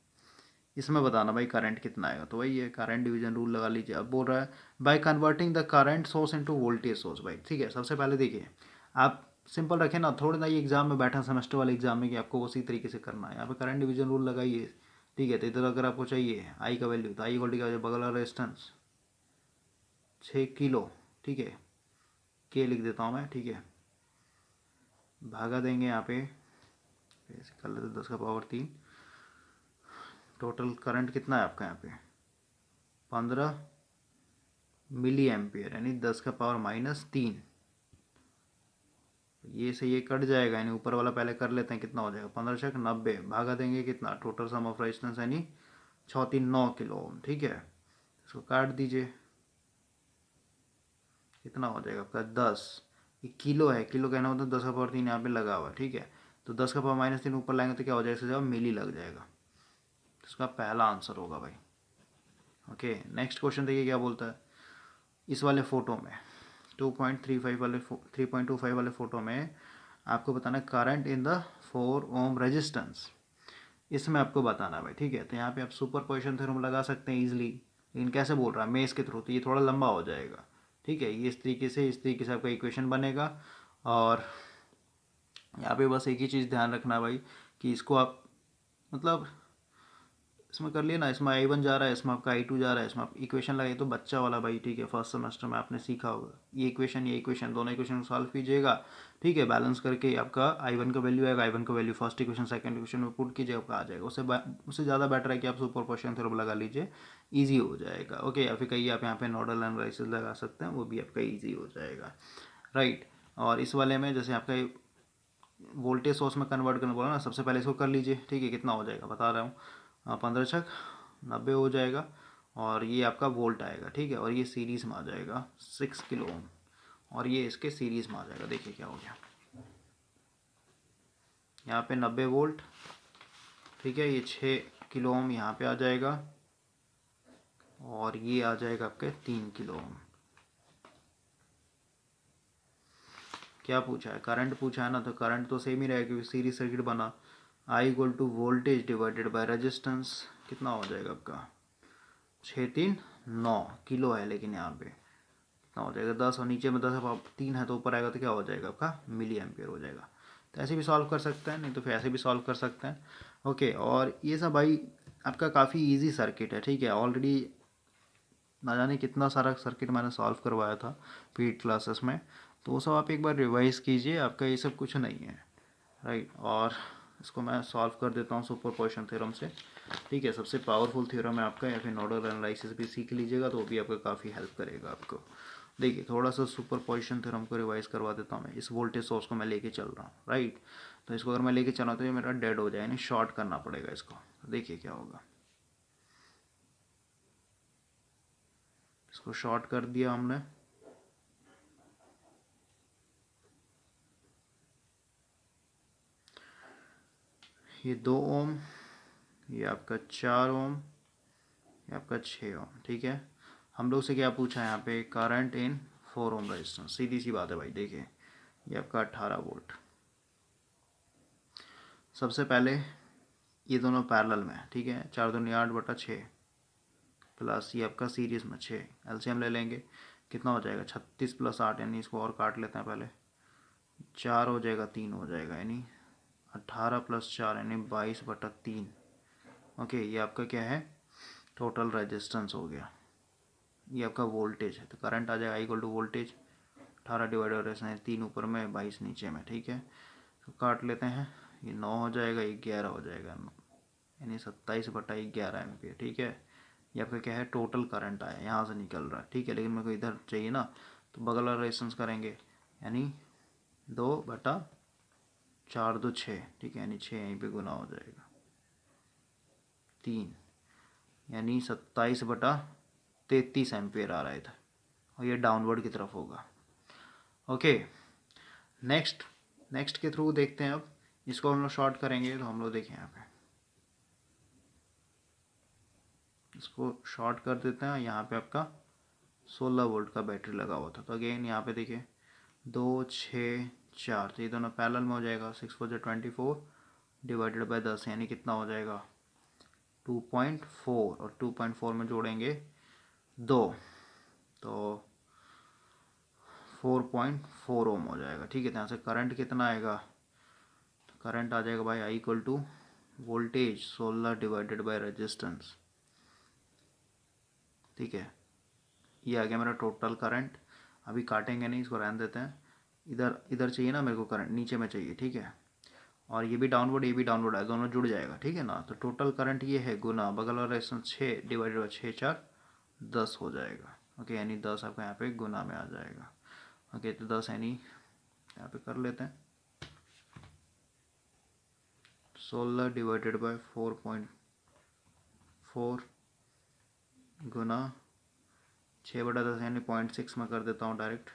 इसमें बताना भाई करंट कितना आएगा। तो वही है, करंट डिवीजन रूल लगा लीजिए। अब बोल रहा है by converting the current source into voltage source. भाई ठीक है, सबसे पहले देखिए आप सिंपल रखें ना, थोड़ा ना ये एग्जाम में बैठा सेमेस्टर वाले एग्जाम में कि आपको उसी तरीके से करना है। यहाँ पे करंट डिवीजन रूल लगाइए। ठीक है, तो इधर अगर आपको चाहिए आई का वैल्यू, तो आई इक्वल टू क्या हो जाए, बगल वाला रेजिस्टेंस 6 किलो। ठीक है, के लिख देता हूँ मैं। ठीक है, भागा देंगे यहाँ पे, ऐसे कर लेते 10 का पावर 3। टोटल करंट कितना है आपका यहाँ पे 15 मिली एम्पियर, यानी 10 का पावर -3। ये से ये कट जाएगा, यानी ऊपर वाला पहले कर लेते हैं, कितना हो जाएगा 15 छक 90, भागा देंगे कितना, टोटल सम ऑफ रेजिस्टेंस यानी 9 किलो ओम। ठीक है, इसको काट दीजिए, कितना हो जाएगा आपका 10। ये किलो है, किलो कहना होता है 10 का पावर 3 यहाँ पे लगा हुआ। ठीक है, तो 10 का पावर -3 ऊपर लाएंगे तो क्या हो जाएगा, इससे जवाब मिली लग जाएगा। इसका पहला आंसर होगा भाई। ओके, नेक्स्ट क्वेश्चन देखिए क्या बोलता है। इस वाले फ़ोटो में 2.35 वाले 3.25 वाले फ़ोटो में आपको बताना है current in the 4 ohm resistance. इसमें आपको बताना है भाई। ठीक है, तो यहाँ पे आप सुपर पोजिशन थ्योरम लगा सकते हैं ईजिली, लेकिन कैसे बोल रहा है मेष के थ्रू, तो ये थोड़ा लंबा हो जाएगा। ठीक है, ये इस तरीके से आपका इक्वेशन बनेगा। और यहाँ पे बस एक ही चीज़ ध्यान रखना भाई कि इसको आप मतलब इसमें कर लिए ना, इसमें I1 जा रहा है, इसमें आपका I2 जा रहा है, इसमें आप इक्वेशन लगाइए तो बच्चा वाला भाई। ठीक है, फर्स्ट सेमेस्टर में आपने सीखा होगा, ये इक्वेशन दोनों इक्वेशन को सॉल्व कीजिएगा। ठीक है, बैलेंस करके आपका I1 का वैल्यू आएगा, I1 का value first equation second equation में पुट कीजिए, आपका आ जाएगा। उससे ज़्यादा बेटर है कि आप सुपर पोजिशन थ्योरम लगा लीजिए, ईजी हो जाएगा। ओके, या फिर कहीं आप यहाँ पे नोडल एनालिसिस लगा सकते हैं, वो भी आपका ईजी हो जाएगा। राइट, और इस वाले में जैसे आपका वोल्टेज सोर्स में कन्वर्ट करना बोला ना, सबसे पहले इसको कर लीजिए। ठीक है, कितना हो जाएगा बता रहा हूँ, 15 छक 90 हो जाएगा, और ये आपका वोल्ट आएगा। ठीक है, और ये सीरीज़ में आ जाएगा 6 किलो ओम, और ये इसके सीरीज़ में आ जाएगा। देखिए क्या हो गया, यहाँ पे 90 वोल्ट। ठीक है, ये 6 किलो ओम यहाँ पे आ जाएगा, और ये आ जाएगा आपके 3 किलो ओम। क्या पूछा है, करंट पूछा है ना, तो करंट तो सेम ही रहेगा क्योंकि सीरीज सर्किट बना। I equal to voltage divided by resistance, कितना हो जाएगा आपका 639 किलो है, लेकिन यहाँ पे कितना हो जाएगा 10, और नीचे में 10 3 है तो ऊपर आएगा तो क्या हो जाएगा आपका मिली एम्पियर हो जाएगा। तो ऐसे भी सॉल्व कर सकते हैं, नहीं तो फिर ऐसे भी सॉल्व कर सकते हैं। ओके, और ये सब भाई आपका काफ़ी ईजी सर्किट है। ठीक है, ऑलरेडी ना जाने कितना सारा सर्किट मैंने सॉल्व करवाया था पीट क्लासेस में, तो वो सब आप एक बार रिवाइज कीजिए, आपका ये सब कुछ नहीं है। राइट, और इसको मैं सॉल्व कर देता हूँ सुपर पोजिशन थ्योरम से। ठीक है, सबसे पावरफुल थ्योरम है आपका, या फिर नोडल एनालिसिस भी सीख लीजिएगा तो वो भी आपका काफ़ी हेल्प करेगा आपको। देखिए थोड़ा सा सुपर पोजिशन थ्योरम को रिवाइज करवा देता हूँ मैं। इस वोल्टेज सोर्स को मैं लेके चल रहा हूँ, राइट, तो इसको अगर मैं लेके चला तो ये मेरा डेड हो जाए, यानी शॉर्ट करना पड़ेगा इसको। देखिए क्या होगा, इसको शॉर्ट कर दिया हमने, ये 2 ओम, ये आपका 4 ओम, ये आपका 6 ओम। ठीक है, हम लोग से क्या पूछा है यहाँ पे, करंट इन 4 ओम रेजिस्टेंस। सीधी सी बात है भाई, देखिए ये आपका 18 वोल्ट। सबसे पहले ये दोनों पैरेलल में, ठीक है, 4 दूनी 8/6 प्लस ये आपका सीरीज में 6, एलसीएम ले लेंगे, कितना हो जाएगा 36 + 8, यानी इसको और काट लेते हैं पहले, 4 हो जाएगा 3 हो जाएगा, यानी 18 + 4 यानी 22/3। ओके, ये आपका क्या है टोटल रेजिस्टेंस हो गया। ये आपका वोल्टेज है, तो करंट आ जाएगा equal to voltage 18 divide by 3 ऊपर में 22 नीचे में। ठीक है, तो काट लेते हैं, ये 9 हो जाएगा, 11 हो जाएगा, यानी 27/11 एम्पियर। ठीक है, ये आपका क्या है टोटल करंट आया, यहाँ से निकल रहा है। ठीक है, लेकिन मेरे को इधर चाहिए ना, तो बगल वाला रेजिस्टेंस करेंगे, यानी 2/4 2 6। ठीक है, यानी 6 यहीं पे गुना हो जाएगा 3, यानी 27/33 एम्पियर आ रहा है इधर, और ये डाउनवर्ड की तरफ होगा। ओके, नेक्स्ट के थ्रू देखते हैं। अब इसको हम लोग शॉर्ट करेंगे तो हम लोग देखें यहाँ पे इसको शॉर्ट कर देते हैं। यहाँ पे आपका 16 वोल्ट का बैटरी लगा हुआ था। तो अगेन यहाँ पे देखिए 2 6 4, तो ये दोनों पैरेलल में हो जाएगा। 6 4 24 डिवाइडेड बाय 10 यानी कितना हो जाएगा 2.4, और 2.4 में जोड़ेंगे 2 तो 4.4 ओम हो जाएगा। ठीक है, तो यहाँ से करंट कितना आएगा, तो करंट आ जाएगा भाई I equal to voltage 16 divided by resistance. ठीक है, ये आ गया मेरा टोटल करंट। अभी काटेंगे नहीं, इसको रहने देते हैं। इधर चाहिए ना मेरे को करंट, नीचे में चाहिए। ठीक है, और ये भी डाउनवर्ड ये भी डाउनवर्ड है, दोनों जुड़ जाएगा। ठीक है ना, तो टोटल करंट ये है गुना बगल वाला रेजिस्टेंस 6 डिवाइडेड बाई 6 4 10 हो जाएगा। ओके, यानी 10 आपका यहाँ पे गुना में आ जाएगा। ओके, तो 10 यानी यहाँ पे कर लेते हैं 16 डिवाइडेड बाय 4.4 गुना 6/10 यानी 0.6 में कर देता हूँ डायरेक्ट।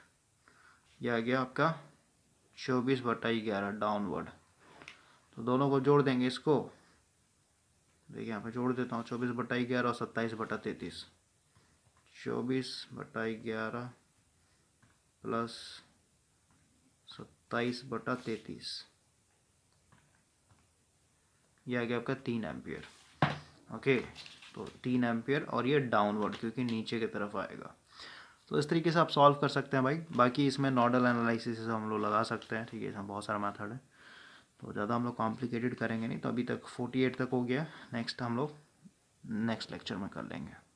यह आ गया आपका 24/11 डाउनवर्ड। तो दोनों को जोड़ देंगे इसको। देखिए यहाँ पे जोड़ देता हूँ 24/11 और 27/33। 24/11 प्लस 27/33, यह आ गया आपका 3 एम्पियर। ओके, तो 3 एम्पियर, और ये डाउनवर्ड क्योंकि नीचे की तरफ आएगा। तो इस तरीके से आप सॉल्व कर सकते हैं भाई। बाकी इसमें नोडल एनालिसिस हम लोग लगा सकते हैं। ठीक है, इसमें बहुत सारा मेथड है, तो ज़्यादा हम लोग कॉम्प्लिकेटेड करेंगे नहीं। तो अभी तक 48 तक हो गया। नेक्स्ट हम लोग नेक्स्ट लेक्चर में कर लेंगे।